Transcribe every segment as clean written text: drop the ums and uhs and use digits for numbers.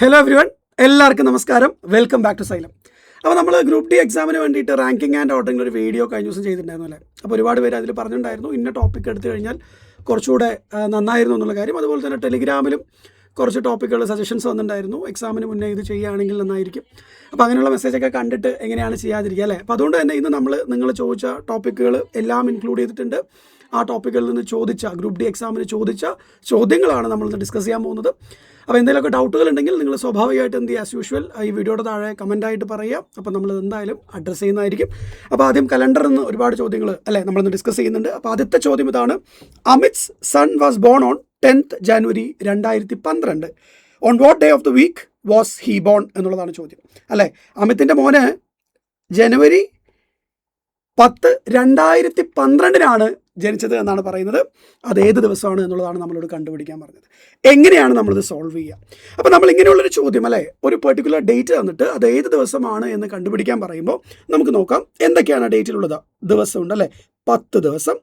Hello everyone, എല്ലാവർക്കും നമസ്കാരം. Welcome back to Xylem. അപ്പോൾ നമ്മൾ ഗ്രൂപ്പ് ഡി എക്സാമിന് വേണ്ടിയിട്ട് റാങ്കിങ് ആൻഡ് ഓർഡറിംഗ് ഒരു വീഡിയോ കഴിഞ്ഞ ദിവസം ചെയ്തിട്ടുണ്ടായിരുന്നു അല്ലേ. അപ്പോൾ ഒരുപാട് പേര് അതിൽ പറഞ്ഞിട്ടുണ്ടായിരുന്നു ഇന്ന ടോപ്പിക് എടുത്തു കഴിഞ്ഞാൽ കുറച്ചുകൂടെ നന്നായിരുന്നു എന്നുള്ള കാര്യം. അതുപോലെ തന്നെ ടെലിഗ്രാമിലും കുറച്ച് ടോപ്പിക്കുകൾ സജഷൻസ് വന്നിട്ടുണ്ടായിരുന്നു, എക്സാമിന് മുന്നേ ഇത് ചെയ്യുകയാണെങ്കിൽ നന്നായിരിക്കും. അപ്പോൾ അങ്ങനെയുള്ള മെസ്സേജൊക്കെ കണ്ടിട്ട് എങ്ങനെയാണ് ചെയ്യാതിരിക്കുക അല്ലേ. അപ്പോൾ അതുകൊണ്ട് തന്നെ ഇന്ന് നിങ്ങൾ ചോദിച്ച ടോപ്പിക്കുകൾ എല്ലാം ഇൻക്ലൂഡ് ചെയ്തിട്ടുണ്ട്. ആ ടോപ്പിക്കുകളിൽ നിന്ന് ചോദിച്ച ഗ്രൂപ്പ് ഡി എക്സാമിന് ചോദിച്ച ചോദ്യങ്ങളാണ് നമ്മളിന്ന് ഡിസ്കസ് ചെയ്യാൻ പോകുന്നത്. അപ്പോൾ എന്തെങ്കിലുമൊക്കെ ഡൗട്ടുകൾ ഉണ്ടെങ്കിൽ നിങ്ങൾ സ്വാഭാവികമായിട്ട് എന്ത് ചെയ്യുക, ആസ് യൂഷ്വൽ ഈ വീഡിയോയുടെ താഴെ കമൻറ്റായിട്ട് പറയുക. അപ്പോൾ നമ്മൾ എന്തായാലും അഡ്രസ്സ് ചെയ്യുന്നതായിരിക്കും. അപ്പോൾ ആദ്യം കലണ്ടറിൽ നിന്ന് ഒരുപാട് ചോദ്യങ്ങൾ അല്ലേ നമ്മളിന്ന് ഡിസ്കസ് ചെയ്യുന്നുണ്ട്. അപ്പോൾ ആദ്യത്തെ ചോദ്യം ഇതാണ്: Amit's son was born on 10th January 2012. On what day of the week was he born എന്നുള്ളതാണ് ചോദ്യം അല്ലേ. അമിത്തിൻ്റെ മോന് ജനുവരി 10, 2012 ജനിച്ചത് എന്നാണ് പറയുന്നത്. അത് ഏത് ദിവസമാണ് എന്നുള്ളതാണ് നമ്മളോട് കണ്ടുപിടിക്കാൻ പറഞ്ഞത്. എങ്ങനെയാണ് നമ്മളിത് സോൾവ് ചെയ്യുക? അപ്പോൾ നമ്മൾ ഇങ്ങനെയുള്ളൊരു ചോദ്യം അല്ലേ, ഒരു പെർട്ടിക്കുലർ ഡേറ്റ് തന്നിട്ട് അത് ഏത് ദിവസമാണ് എന്ന് കണ്ടുപിടിക്കാൻ പറയുമ്പോൾ നമുക്ക് നോക്കാം എന്തൊക്കെയാണ് ഡേറ്റിലുള്ളത്. ദിവസമുണ്ട് അല്ലേ, 10 ദിവസം,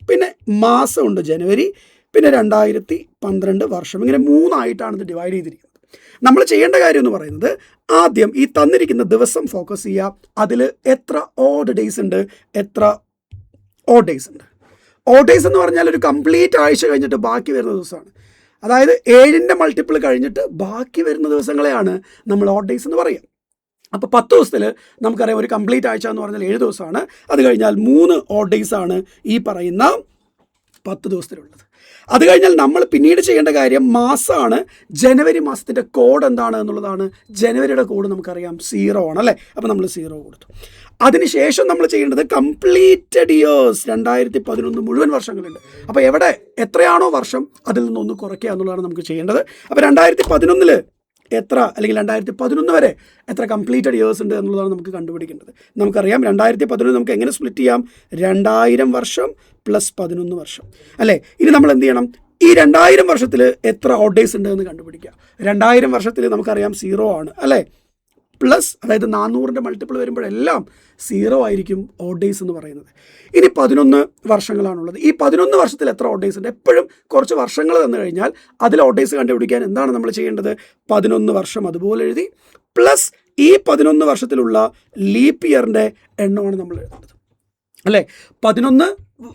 പിന്നെ മാസമുണ്ട് ജനുവരി, പിന്നെ 2012 വർഷം. ഇങ്ങനെ 3 ആയിട്ടാണ് ഇത് ഡിവൈഡ് ചെയ്തിരിക്കുന്നത്. നമ്മൾ ചെയ്യേണ്ട കാര്യം എന്ന് പറയുന്നത് ആദ്യം ഈ തന്നിരിക്കുന്ന ദിവസം ഫോക്കസ് ചെയ്യുക. അതിൽ എത്ര ഓഡ് ഡേയ്സ് ഉണ്ട്, എത്ര ഓഡ് ഡേയ്സ് ഉണ്ട്. ഓഡ് ഡേയ്സ് എന്ന് പറഞ്ഞാൽ ഒരു കംപ്ലീറ്റ് ആഴ്ച കഴിഞ്ഞിട്ട് ബാക്കി വരുന്ന ദിവസമാണ്. അതായത് 7ൻ്റെ മൾട്ടിപ്പിൾ കഴിഞ്ഞിട്ട് ബാക്കി വരുന്ന ദിവസങ്ങളെയാണ് നമ്മൾ ഓഡ് ഡേയ്സ് എന്ന് പറയുക. അപ്പോൾ 10 ദിവസത്തിൽ നമുക്കറിയാം ഒരു കംപ്ലീറ്റ് ആഴ്ച എന്ന് പറഞ്ഞാൽ 7 ദിവസമാണ്. അത് കഴിഞ്ഞാൽ 3 ഓഡ് ഡേയ്സ് ആണ് ഈ പറയുന്ന 10 ദിവസത്തിലുള്ളത്. അത് കഴിഞ്ഞാൽ നമ്മൾ പിന്നീട് ചെയ്യേണ്ട കാര്യം മാസമാണ്. ജനുവരി മാസത്തിൻ്റെ കോഡ് എന്താണ് എന്നുള്ളതാണ്. ജനുവരിയുടെ കോഡ് നമുക്കറിയാം 0 ആണ് അല്ലേ. അപ്പോൾ നമ്മൾ 0 കൊടുത്തു. അതിനുശേഷം നമ്മൾ ചെയ്യേണ്ടത് കംപ്ലീറ്റഡ് ഇയേഴ്സ്, 2011 മുഴുവൻ വർഷങ്ങളുണ്ട്. അപ്പോൾ എവിടെ എത്രയാണോ വർഷം അതിൽ നിന്നൊന്ന് കുറയ്ക്കുക എന്നുള്ളതാണ് നമുക്ക് ചെയ്യേണ്ടത്. അപ്പോൾ 2011 എത്ര, അല്ലെങ്കിൽ 2011 വരെ എത്ര കംപ്ലീറ്റഡ് ഇയേഴ്സ് ഉണ്ട് എന്നുള്ളതാണ് നമുക്ക് കണ്ടുപിടിക്കേണ്ടത്. നമുക്കറിയാം 2011 നമുക്ക് എങ്ങനെ സ്പ്ലിറ്റ് ചെയ്യാം, 2000 വർഷം പ്ലസ് 11 വർഷം അല്ലേ. ഇനി നമ്മൾ എന്ത് ചെയ്യണം, ഈ 2000 വർഷത്തിൽ എത്ര ഓഡ് ഡേയ്സ് ഉണ്ട് എന്ന് കണ്ടുപിടിക്കുക. 2000 വർഷത്തിൽ നമുക്കറിയാം 0 ആണ് അല്ലേ. പ്ലസ് അതായത് 400ൻ്റെ മൾട്ടിപ്പിൾ വരുമ്പോഴെല്ലാം 0 ആയിരിക്കും ഓഡ് ഡേയ്സ് എന്ന് പറയുന്നത്. ഇനി 11 വർഷങ്ങളാണുള്ളത്. ഈ 11 വർഷത്തിൽ എത്ര ഓഡ് ഡേയ്സ് ഉണ്ട്. എപ്പോഴും കുറച്ച് വർഷങ്ങൾ തന്നു കഴിഞ്ഞാൽ അതിൽ ഓഡ് ഡേയ്സ് കണ്ടുപിടിക്കാൻ എന്താണ് നമ്മൾ ചെയ്യേണ്ടത്, 11 വർഷം അതുപോലെ എഴുതി പ്ലസ് ഈ 11 വർഷത്തിലുള്ള ലീപ്പ് ഇയറിൻ്റെ എണ്ണമാണ് നമ്മൾ എഴുതേണ്ടത് അല്ലേ. 11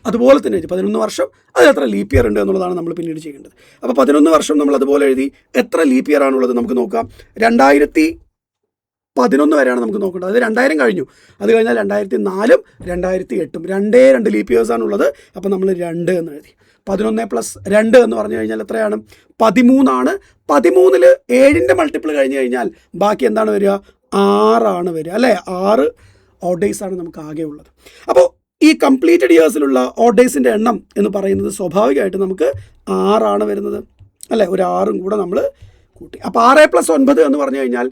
അതുപോലെ തന്നെ എഴുതി 11 വർഷം അതിൽ എത്ര ലീപ്പ് ഇയർ ഉണ്ട് എന്നുള്ളതാണ് നമ്മൾ പിന്നീട് ചെയ്യേണ്ടത്. അപ്പോൾ 11 വർഷം നമ്മൾ അതുപോലെ എഴുതി. എത്ര ലീപ്പ് ഇയർ ആണുള്ളത് നമുക്ക് നോക്കാം. 2011 വരെയാണ് നമുക്ക് നോക്കേണ്ടത്. അത് 2000 കഴിഞ്ഞു. അത് കഴിഞ്ഞാൽ 2004, 2008 2 ലീപ്പ് ഇയേഴ്സ് ആണുള്ളത്. അപ്പോൾ നമ്മൾ 2 എന്ന് എഴുതി. 11 പ്ലസ് 2 എന്ന് പറഞ്ഞു കഴിഞ്ഞാൽ എത്രയാണ്, 13 ആണ്. 13ൽ 7ൻ്റെ മൾട്ടിപ്പിൾ കഴിഞ്ഞ് കഴിഞ്ഞാൽ ബാക്കി എന്താണ് വരിക, 6 ആണ് വരിക അല്ലേ. 6 ഓഡ് ഡേയ്സ് ആണ് നമുക്ക് ആകെ ഉള്ളത്. അപ്പോൾ ഈ കംപ്ലീറ്റഡ് ഇയേഴ്സിലുള്ള ഓഡ് ഡേയ്സിൻ്റെ എണ്ണം എന്ന് പറയുന്നത് സ്വാഭാവികമായിട്ട് നമുക്ക് 6 ആണ് വരുന്നത് അല്ലേ. ഒരു 6ഉം കൂടെ നമ്മൾ കൂട്ടി. അപ്പോൾ 6 + 9 എന്ന് പറഞ്ഞു കഴിഞ്ഞാൽ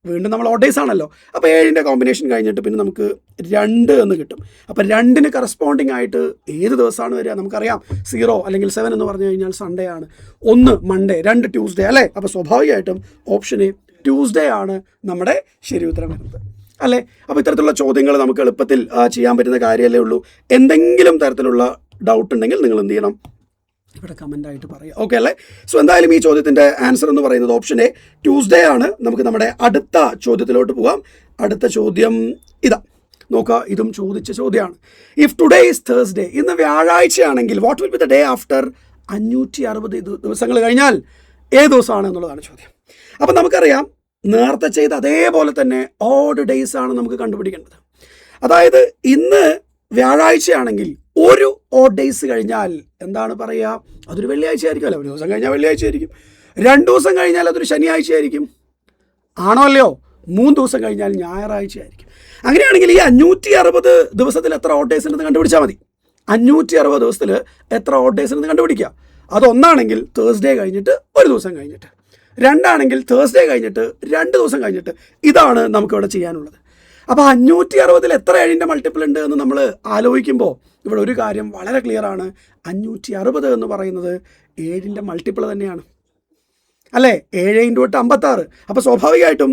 വീണ്ടും നമ്മൾ ഓഡ് ഡേയ്സ് ആണല്ലോ. അപ്പോൾ 7ൻ്റെ കോമ്പിനേഷൻ കഴിഞ്ഞിട്ട് പിന്നെ നമുക്ക് 2 എന്ന് കിട്ടും. അപ്പോൾ 2ന് കറസ്പോണ്ടിങ് ആയിട്ട് ഏത് ദിവസമാണ് വരിക, നമുക്കറിയാം 0 അല്ലെങ്കിൽ 7 എന്ന് പറഞ്ഞു കഴിഞ്ഞാൽ സൺഡേ ആണ്. 1 മൺഡേ, 2 ട്യൂസ്ഡേ അല്ലേ. അപ്പോൾ സ്വാഭാവികമായിട്ടും ഓപ്ഷൻ എ ട്യൂസ്ഡേ ആണ് നമ്മുടെ ശരി ഉത്തരം വരുന്നത് അല്ലേ. അപ്പോൾ ഇത്തരത്തിലുള്ള ചോദ്യങ്ങൾ നമുക്ക് എളുപ്പത്തിൽ ചെയ്യാൻ പറ്റുന്ന കാര്യമല്ലേ ഉള്ളൂ. എന്തെങ്കിലും തരത്തിലുള്ള ഡൗട്ട് ഉണ്ടെങ്കിൽ നിങ്ങൾ എന്ത് ചെയ്യണം, ഇവിടെ കമൻ്റായിട്ട് പറയുക. ഓക്കെ അല്ലേ. സോ എന്തായാലും ഈ ചോദ്യത്തിൻ്റെ ആൻസർ എന്ന് പറയുന്നത് ഓപ്ഷൻ എ ട്യൂസ്ഡേ ആണ്. നമുക്ക് നമ്മുടെ അടുത്ത ചോദ്യത്തിലോട്ട് പോകാം. അടുത്ത ചോദ്യം ഇതാ നോക്കുക, ഇതും ചോദിച്ച ചോദ്യമാണ്. ഇഫ് ടുഡേ ഈസ് തേഴ്സ്ഡേ, ഇന്ന് വ്യാഴാഴ്ചയാണെങ്കിൽ what will be the day after 560 ദിവസങ്ങൾ കഴിഞ്ഞാൽ ഏത് ദിവസമാണ് എന്നുള്ളതാണ് ചോദ്യം. അപ്പം നമുക്കറിയാം നേരത്തെ ചെയ്ത അതേപോലെ തന്നെ ഓഡ് ഡേയ്സ് ആണ് നമുക്ക് കണ്ടുപിടിക്കേണ്ടത്. അതായത് ഇന്ന് വ്യാഴാഴ്ചയാണെങ്കിൽ ഒരു ഓഡ് ഡേയ്സ് കഴിഞ്ഞാൽ എന്താണ് പറയുക, അതൊരു വെള്ളിയാഴ്ച ആയിരിക്കും അല്ലേ. ഒരു ദിവസം കഴിഞ്ഞാൽ വെള്ളിയാഴ്ച ആയിരിക്കും. 2 ദിവസം കഴിഞ്ഞാൽ അതൊരു ശനിയാഴ്ച ആയിരിക്കും, ആണോ അല്ലയോ. 3 ദിവസം കഴിഞ്ഞാൽ ഞായറാഴ്ച ആയിരിക്കും. അങ്ങനെയാണെങ്കിൽ ഈ 560 ദിവസത്തിൽ എത്ര ഓഡ് ഡേയ്സ് ഉണ്ടെന്ന് കണ്ടുപിടിച്ചാൽ മതി. 560 ദിവസത്തിൽ എത്ര ഓഡ് ഡേയ്സ് ഉണ്ടെന്ന് കണ്ടുപിടിക്കുക. അതൊന്നാണെങ്കിൽ തേഴ്സ്ഡേ കഴിഞ്ഞിട്ട് ഒരു ദിവസം കഴിഞ്ഞിട്ട്, 2 ആണെങ്കിൽ തേഴ്സ്ഡേ കഴിഞ്ഞിട്ട് 2 ദിവസം കഴിഞ്ഞിട്ട്. ഇതാണ് നമുക്കിവിടെ ചെയ്യാനുള്ളത്. അപ്പോൾ 560 എത്ര 7ൻ്റെ മൾട്ടിപ്പിൾ ഉണ്ട് എന്ന് നമ്മൾ ആലോചിക്കുമ്പോൾ ഇവിടെ ഒരു കാര്യം വളരെ ക്ലിയർ ആണ്. 560 എന്ന് പറയുന്നത് 7ൻ്റെ മൾട്ടിപ്പിൾ തന്നെയാണ് അല്ലേ. 7 × 8 56. അപ്പോൾ സ്വാഭാവികമായിട്ടും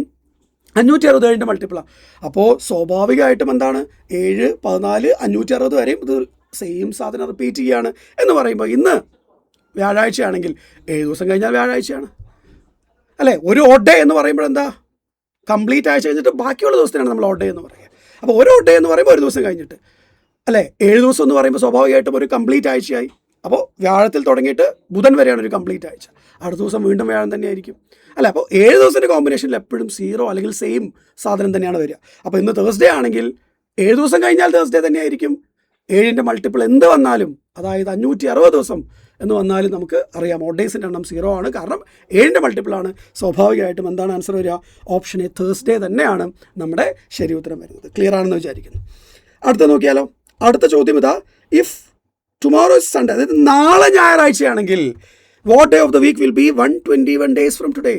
560 7ൻ്റെ മൾട്ടിപ്പിളാണ്. അപ്പോൾ സ്വാഭാവികമായിട്ടും എന്താണ് 7, 14, 560 വരെയും ഇത് സെയിം സാധനം റിപ്പീറ്റ് ചെയ്യുകയാണ് എന്ന് പറയുമ്പോൾ ഇന്ന് വ്യാഴാഴ്ചയാണെങ്കിൽ 7 ദിവസം കഴിഞ്ഞാൽ വ്യാഴാഴ്ചയാണ് അല്ലേ? ഒരു ഓഡ് ഡേ എന്ന് പറയുമ്പോൾ എന്താ, കംപ്ലീറ്റ് ആഴ്ച കഴിഞ്ഞിട്ട് ബാക്കിയുള്ള ദിവസത്തിനാണ് നമ്മൾ ഓഡ് ഡേ എന്ന് പറയുക. അപ്പോൾ ഒരു ഓഡ് ഡേ എന്ന് പറയുമ്പോൾ ഒരു ദിവസം കഴിഞ്ഞിട്ട്, അല്ലേ? 7 ദിവസം എന്ന് പറയുമ്പോൾ സ്വാഭാവികമായിട്ടും ഒരു കംപ്ലീറ്റ് ആഴ്ചയായി. അപ്പോൾ വ്യാഴത്തിൽ തുടങ്ങിയിട്ട് ബുധൻ വരെയാണ് ഒരു കംപ്ലീറ്റ് ആഴ്ച. അടുത്ത ദിവസം വീണ്ടും വ്യാഴം തന്നെയായിരിക്കും, അല്ലേ? അപ്പോൾ 7 ദിവസത്തിൻ്റെ കോമ്പിനേഷനിൽ എപ്പോഴും 0 അല്ലെങ്കിൽ സെയിം സാധനം തന്നെയാണ് വരിക. അപ്പോൾ ഇന്ന് തേഴ്സ്ഡേ ആണെങ്കിൽ 7 ദിവസം കഴിഞ്ഞാൽ തേഴ്സ്ഡേ തന്നെയായിരിക്കും. 7ൻ്റെ മൾട്ടിപ്പിൾ എന്ത് വന്നാലും, അതായത് 560 ദിവസം എന്ന് വന്നാലും നമുക്ക് അറിയാം ഓഡ് ഡേയ്സിൻ്റെ എണ്ണം 0 ആണ്. കാരണം 7ൻ്റെ മൾട്ടിപ്പിളാണ്. സ്വാഭാവികമായിട്ടും എന്താണ് ആൻസർ വരിക? ഓപ്ഷൻ എ, തേഴ്സ്ഡേ തന്നെയാണ് നമ്മുടെ ശരി ഉത്തരം വരുന്നത്. ക്ലിയർ ആണെന്ന് വിചാരിക്കുന്നു. അടുത്ത നോക്കിയാലോ. അടുത്ത ചോദ്യം ഇതാ, ഇഫ് ടുമോറോ ഇസ് സൺഡേ, അതായത് നാളെ ഞായറാഴ്ചയാണെങ്കിൽ what day of the week will be 121 days from today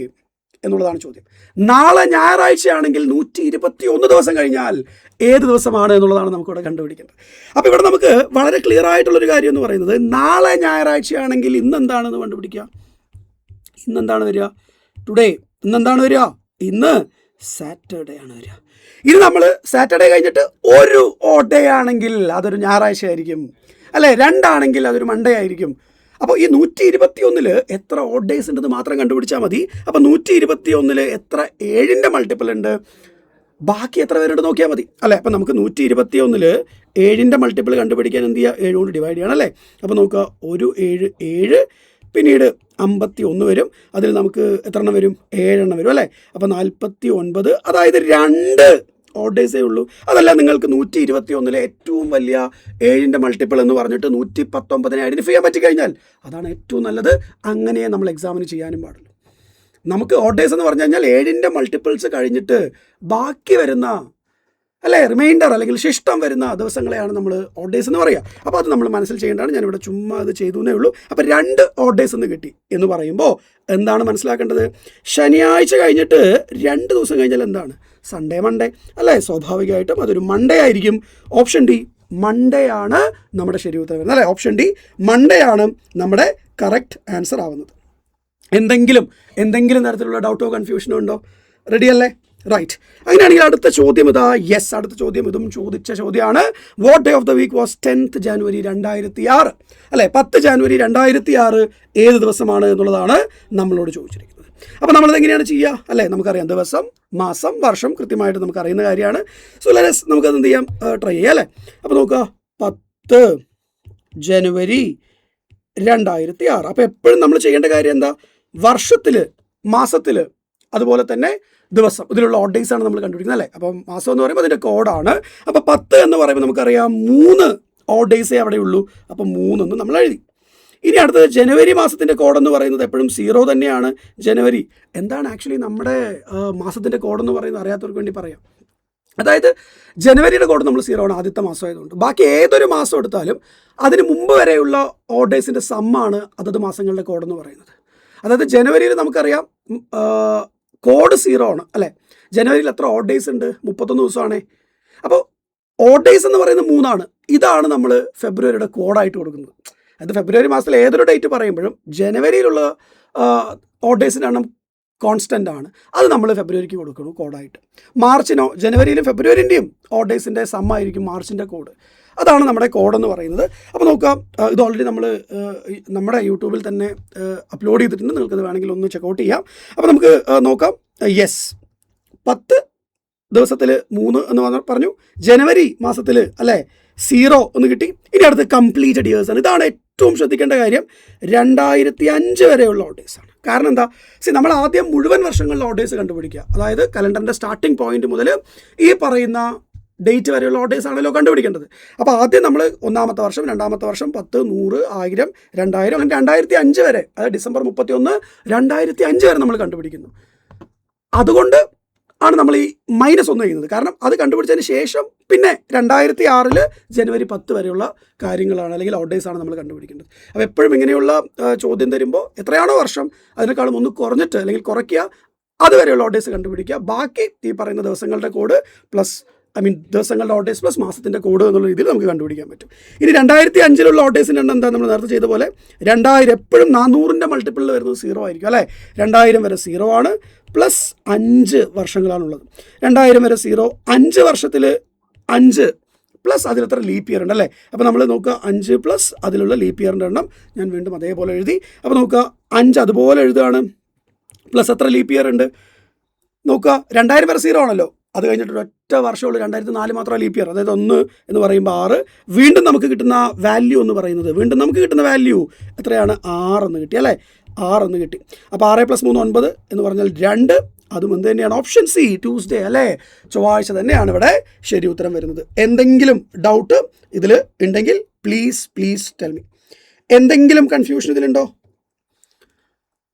എന്നുള്ളതാണ് ചോദ്യം. നാളെ ഞായറാഴ്ചയാണെങ്കിൽ 121 ദിവസം കഴിഞ്ഞാൽ ഏത് ദിവസമാണ് എന്നുള്ളതാണ് നമുക്കിവിടെ കണ്ടുപിടിക്കേണ്ടത്. അപ്പോൾ ഇവിടെ നമുക്ക് വളരെ ക്ലിയർ ആയിട്ടുള്ളൊരു കാര്യം എന്ന് പറയുന്നത്, നാളെ ഞായറാഴ്ചയാണെങ്കിൽ ഇന്ന് എന്താണെന്ന് കണ്ടുപിടിക്കുക. ഇന്നെന്താണ് വരിക? ടുഡേ. ഇന്നെന്താണ് വരിക? ഇന്ന് സാറ്റർഡേ ആണ് വരിക. ഇത് നമ്മൾ സാറ്റർഡേ കഴിഞ്ഞിട്ട് ഒരു ഓഡ് ഡേ ആണെങ്കിൽ അതൊരു ഞായറാഴ്ച ആയിരിക്കും, അല്ലേ? 2 ആണെങ്കിൽ അതൊരു മൺഡേ ആയിരിക്കും. അപ്പോൾ ഈ 121 എത്ര ഓഡ് ഡേയ്സ് ഉണ്ടെന്ന് മാത്രം കണ്ടുപിടിച്ചാൽ മതി. അപ്പോൾ 121 എത്ര 7ൻ്റെ മൾട്ടിപ്പിൾ ഉണ്ട്, ബാക്കി എത്ര പേരുണ്ട് നോക്കിയാൽ മതി, അല്ലേ? അപ്പോൾ നമുക്ക് 121 7ൻ്റെ മൾട്ടിപ്പിൾ കണ്ടുപിടിക്കാൻ എന്ത് ചെയ്യുക? 7 കൊണ്ട് ഡിവൈഡ് ചെയ്യണം, അല്ലേ? അപ്പോൾ നോക്കുക, ഒരു 7 7, പിന്നീട് 51 വരും. അതിൽ നമുക്ക് എത്ര എണ്ണം വരും? 7 എണ്ണം വരും, അല്ലേ? അപ്പോൾ 49, അതായത് 2 ഓഡ് ഡേയ്സേ ഉള്ളൂ. അതല്ല, നിങ്ങൾക്ക് 121 ഏറ്റവും വലിയ 7ൻ്റെ മൾട്ടിപ്പിൾ എന്ന് പറഞ്ഞിട്ട് 119 ഐഡൻറ്റിഫൈ ചെയ്യാൻ പറ്റിക്കഴിഞ്ഞാൽ അതാണ് ഏറ്റവും നല്ലത്. അങ്ങനെ നമ്മൾ എക്സാമിന് ചെയ്യാനും പാടുള്ളൂ. നമുക്ക് ഓഡ് ഡേയ്സ് എന്ന് പറഞ്ഞു കഴിഞ്ഞാൽ 7ൻ്റെ മൾട്ടിപ്പിൾസ് കഴിഞ്ഞിട്ട് ബാക്കി വരുന്ന, അല്ലേ, റിമൈൻഡർ അല്ലെങ്കിൽ ശിഷ്ടം വരുന്ന ദിവസങ്ങളെയാണ് നമ്മൾ ഓഡ് ഡേയ്സ് എന്ന് പറയുക. അപ്പോൾ അത് നമ്മൾ മനസ്സിൽ ചെയ്യേണ്ടതാണ്. ഞാനിവിടെ ചുമ്മാ അത് ചെയ്തു എന്നേ ഉള്ളൂ. അപ്പോൾ 2 ഓഡ് ഡേയ്സ് എന്ന് കിട്ടി എന്ന് പറയുമ്പോൾ എന്താണ് മനസ്സിലാക്കേണ്ടത്? ശനിയാഴ്ച കഴിഞ്ഞിട്ട് 2 ദിവസം കഴിഞ്ഞാൽ എന്താണ്? സൺഡേ, മൺഡേ, അല്ലേ? സ്വാഭാവികമായിട്ടും അതൊരു മൺഡേ ആയിരിക്കും. ഓപ്ഷൻ ഡി, മൺഡേ ആണ് നമ്മുടെ ശരി ഉത്തരം വരുന്നത്, അല്ലേ? ഓപ്ഷൻ ഡി, മൺഡേ ആണ് നമ്മുടെ കറക്റ്റ് ആൻസർ ആവുന്നത്. എന്തെങ്കിലും തരത്തിലുള്ള ഡൗട്ടോ കൺഫ്യൂഷനോ ഉണ്ടോ? റെഡി അല്ലേ? റൈറ്റ്. അങ്ങനെയാണെങ്കിൽ അടുത്ത ചോദ്യം ഇതാ. യെസ്, അടുത്ത ചോദ്യം ഇതും ചോദിച്ച ചോദ്യമാണ്. What day of the week was 10th January 2006, അല്ലേ? 10 ജാനുവരി 2006 ഏത് ദിവസമാണ് എന്നുള്ളതാണ് നമ്മളോട് ചോദിച്ചിരിക്കുന്നത്. അപ്പോൾ നമ്മളത് എങ്ങനെയാണ് ചെയ്യുക, അല്ലേ? നമുക്കറിയാം, ദിവസം, മാസം, വർഷം കൃത്യമായിട്ട് നമുക്കറിയുന്ന കാര്യമാണ്. സോ ലെറ്റ്സ് നമുക്കത് എന്ത് ചെയ്യാം? ട്രൈ ചെയ്യാം, അല്ലേ? അപ്പോൾ നോക്കുക, 10 ജനുവരി 2006. അപ്പോൾ എപ്പോഴും നമ്മൾ ചെയ്യേണ്ട കാര്യം എന്താ? വർഷത്തിൽ, മാസത്തിൽ, അതുപോലെ തന്നെ ദിവസം, ഇതിലുള്ള ഓഡ് ഡേയ്സ് ആണ് നമ്മൾ കണ്ടുപിടിക്കുന്നത്, അല്ലേ? അപ്പം മാസം എന്ന് പറയുമ്പോൾ അതിൻ്റെ കോഡാണ്. അപ്പോൾ 10 എന്ന് പറയുമ്പോൾ നമുക്കറിയാം 3 ഓഡ് ഡേയ്സേ അവിടെ ഉള്ളൂ. അപ്പോൾ 3 നമ്മൾ എഴുതി. ഇനി അടുത്തത് ജനുവരി മാസത്തിൻ്റെ കോഡെന്ന് പറയുന്നത് എപ്പോഴും 0 തന്നെയാണ്. ജനുവരി എന്താണ് ആക്ച്വലി നമ്മുടെ മാസത്തിൻ്റെ കോഡെന്ന് പറയുന്നത് അറിയാത്തവർക്ക് വേണ്ടി പറയാം. അതായത് ജനുവരിയുടെ കോഡ് നമ്മൾ 0 ആണ്, ആദ്യത്തെ മാസമായതുകൊണ്ട്. ബാക്കി ഏതൊരു മാസം എടുത്താലും അതിന് മുമ്പ് വരെയുള്ള ഓഡ് ഡേയ്സിൻ്റെ സമ്മാണ് അതത് മാസങ്ങളുടെ കോഡെന്ന് പറയുന്നത്. അതായത് ജനുവരിയിൽ നമുക്കറിയാം കോഡ് 0 ആണ്, അല്ലേ? ജനുവരിയിൽ എത്ര ഓഡ് ഡേയ്സ് ഉണ്ട്? 31 ദിവസമാണേ. അപ്പോൾ ഓഡ് ഡേയ്സ് എന്ന് പറയുന്നത് 3 ആണ്. ഇതാണ് നമ്മൾ ഫെബ്രുവരിയുടെ കോഡായിട്ട് കൊടുക്കുന്നത്. അത് ഫെബ്രുവരി മാസത്തിൽ ഏതൊരു ഡേറ്റ് പറയുമ്പോഴും ജനുവരിയിലുള്ള ഓഡ് ഡേയ്സിൻ്റെ എണ്ണം കോൺസ്റ്റൻ്റ് ആണ്. അത് നമ്മൾ ഫെബ്രുവരിക്ക് കൊടുക്കണം കോഡായിട്ട്. മാർച്ചിനോ ജനുവരിയിലും ഫെബ്രുവരിൻ്റെയും ഓഡ് ഡേയ്സിൻ്റെ സമ്മായിരിക്കും മാർച്ചിൻ്റെ കോഡ്. അതാണ് നമ്മുടെ കോഡെന്ന് പറയുന്നത്. അപ്പോൾ നോക്കാം, ഇത് ഓൾറെഡി നമ്മൾ നമ്മുടെ യൂട്യൂബിൽ തന്നെ അപ്ലോഡ് ചെയ്തിട്ടുണ്ട്. നിങ്ങൾക്കത് വേണമെങ്കിൽ ഒന്ന് ചെക്കൗട്ട് ചെയ്യാം. അപ്പോൾ നമുക്ക് നോക്കാം. യെസ്, 10 ദിവസത്തിൽ 3 എന്ന് പറഞ്ഞു. ജനുവരി മാസത്തിൽ, അല്ലേ, 0 ഒന്ന് കിട്ടി. ഇനി അടുത്ത് കംപ്ലീറ്റഡ് ഇയേഴ്സ് ആണ്. ഇതാണ് ഏറ്റവും ശ്രദ്ധിക്കേണ്ട കാര്യം. 2005 വരെയുള്ള ഓഡ് ഡേയ്സ് ആണ്. കാരണം എന്താ? നമ്മൾ ആദ്യം മുഴുവൻ വർഷങ്ങളിലെ ഓഡ് ഡേയ്സ് കണ്ടുപിടിക്കുക. അതായത് കലണ്ടറിൻ്റെ സ്റ്റാർട്ടിംഗ് പോയിന്റ് മുതൽ ഈ പറയുന്ന ഡേറ്റ് വരെയുള്ള ഓഡ് ഡേയ്സ് ആണല്ലോ കണ്ടുപിടിക്കേണ്ടത്. അപ്പോൾ ആദ്യം നമ്മൾ 1ാമത്തെ വർഷം, 2ാമത്തെ വർഷം, 10, 100, 1000, 2000, അങ്ങനെ 2005 വരെ, അതായത് ഡിസംബർ 31, 2005 വരെ നമ്മൾ കണ്ടുപിടിക്കുന്നു. അതുകൊണ്ട് ആണ് നമ്മൾ ഈ -1 ചെയ്യുന്നത്. കാരണം അത് കണ്ടുപിടിച്ചതിന് ശേഷം പിന്നെ 2006 ജനുവരി 10 വരെയുള്ള കാര്യങ്ങളാണ്, അല്ലെങ്കിൽ ഓഡ് ഡേയ്സ് ആണ് നമ്മൾ കണ്ടുപിടിക്കേണ്ടത്. അപ്പോൾ എപ്പോഴും ഇങ്ങനെയുള്ള ചോദ്യം തരുമ്പോൾ എത്രയാണോ വർഷം അതിനേക്കാളും ഒന്ന് കുറഞ്ഞിട്ട് അല്ലെങ്കിൽ കുറയ്ക്കുക, അതുവരെയുള്ള ഓഡ് ഡേയ്സ് കണ്ടുപിടിക്കുക. ബാക്കി ഈ പറയുന്ന ദിവസങ്ങളുടെ കോഡ് പ്ലസ് ദിവസങ്ങളുടെ ഓഡ് ഡേയ്സ് പ്ലസ് മാസത്തിൻ്റെ കോഡ് എന്നുള്ള രീതിയിൽ നമുക്ക് കണ്ടുപിടിക്കാൻ പറ്റും. ഇനി 2005 ഓഡ് ഡേയ്സിൻ്റെ എണ്ണം എന്താ? നമ്മൾ നേരത്തെ ചെയ്ത പോലെ 2000 എപ്പോഴും 400ൻ്റെ മൾട്ടിപ്പിളിൽ വരുന്നത് 0 ആയിരിക്കും, അല്ലേ? 2000 വരെ 0 ആണ്, പ്ലസ് 5 വർഷങ്ങളാണുള്ളത്. 2000 വരെ 0, 5 വർഷത്തിൽ 5 പ്ലസ് അതിലെത്ര ലീപ്പ് ഇയർ ഉണ്ട്, അല്ലേ? അപ്പോൾ നമ്മൾ നോക്കുക, 5 പ്ലസ് അതിലുള്ള ലീപ്പ് ഇയറിൻ്റെ എണ്ണം ഞാൻ വീണ്ടും അതേപോലെ എഴുതി. അപ്പോൾ നോക്കുക, 5 അതുപോലെ എഴുതുകയാണ്, പ്ലസ് എത്ര ലീപ്പ് ഇയർ ഉണ്ട് നോക്കുക. 2000 വരെ 0 ആണല്ലോ. അത് കഴിഞ്ഞിട്ട് ഒറ്റ വർഷമുള്ളൂ 2004 മാത്രം ലീപ്പ് ഇയർ. അതായത് 1 എന്ന് പറയുമ്പോൾ 6. വീണ്ടും നമുക്ക് കിട്ടുന്ന വാല്യൂ എന്ന് പറയുന്നത് വാല്യൂ എത്രയാണ്? 6 എന്ന് കിട്ടി അല്ലേ? 6 എന്ന് കിട്ടി. അപ്പോൾ 6 + 3 9 എന്ന് പറഞ്ഞാൽ 2. അതും എന്ത് തന്നെയാണ്? ഓപ്ഷൻ സി, ട്യൂസ്ഡേ അല്ലേ? ചൊവ്വാഴ്ച തന്നെയാണ് ഇവിടെ ശരി ഉത്തരം വരുന്നത്. എന്തെങ്കിലും ഡൗട്ട് ഇതിൽ ഉണ്ടെങ്കിൽ പ്ലീസ് ടെൽ മീ. എന്തെങ്കിലും കൺഫ്യൂഷൻ ഇതിലുണ്ടോ?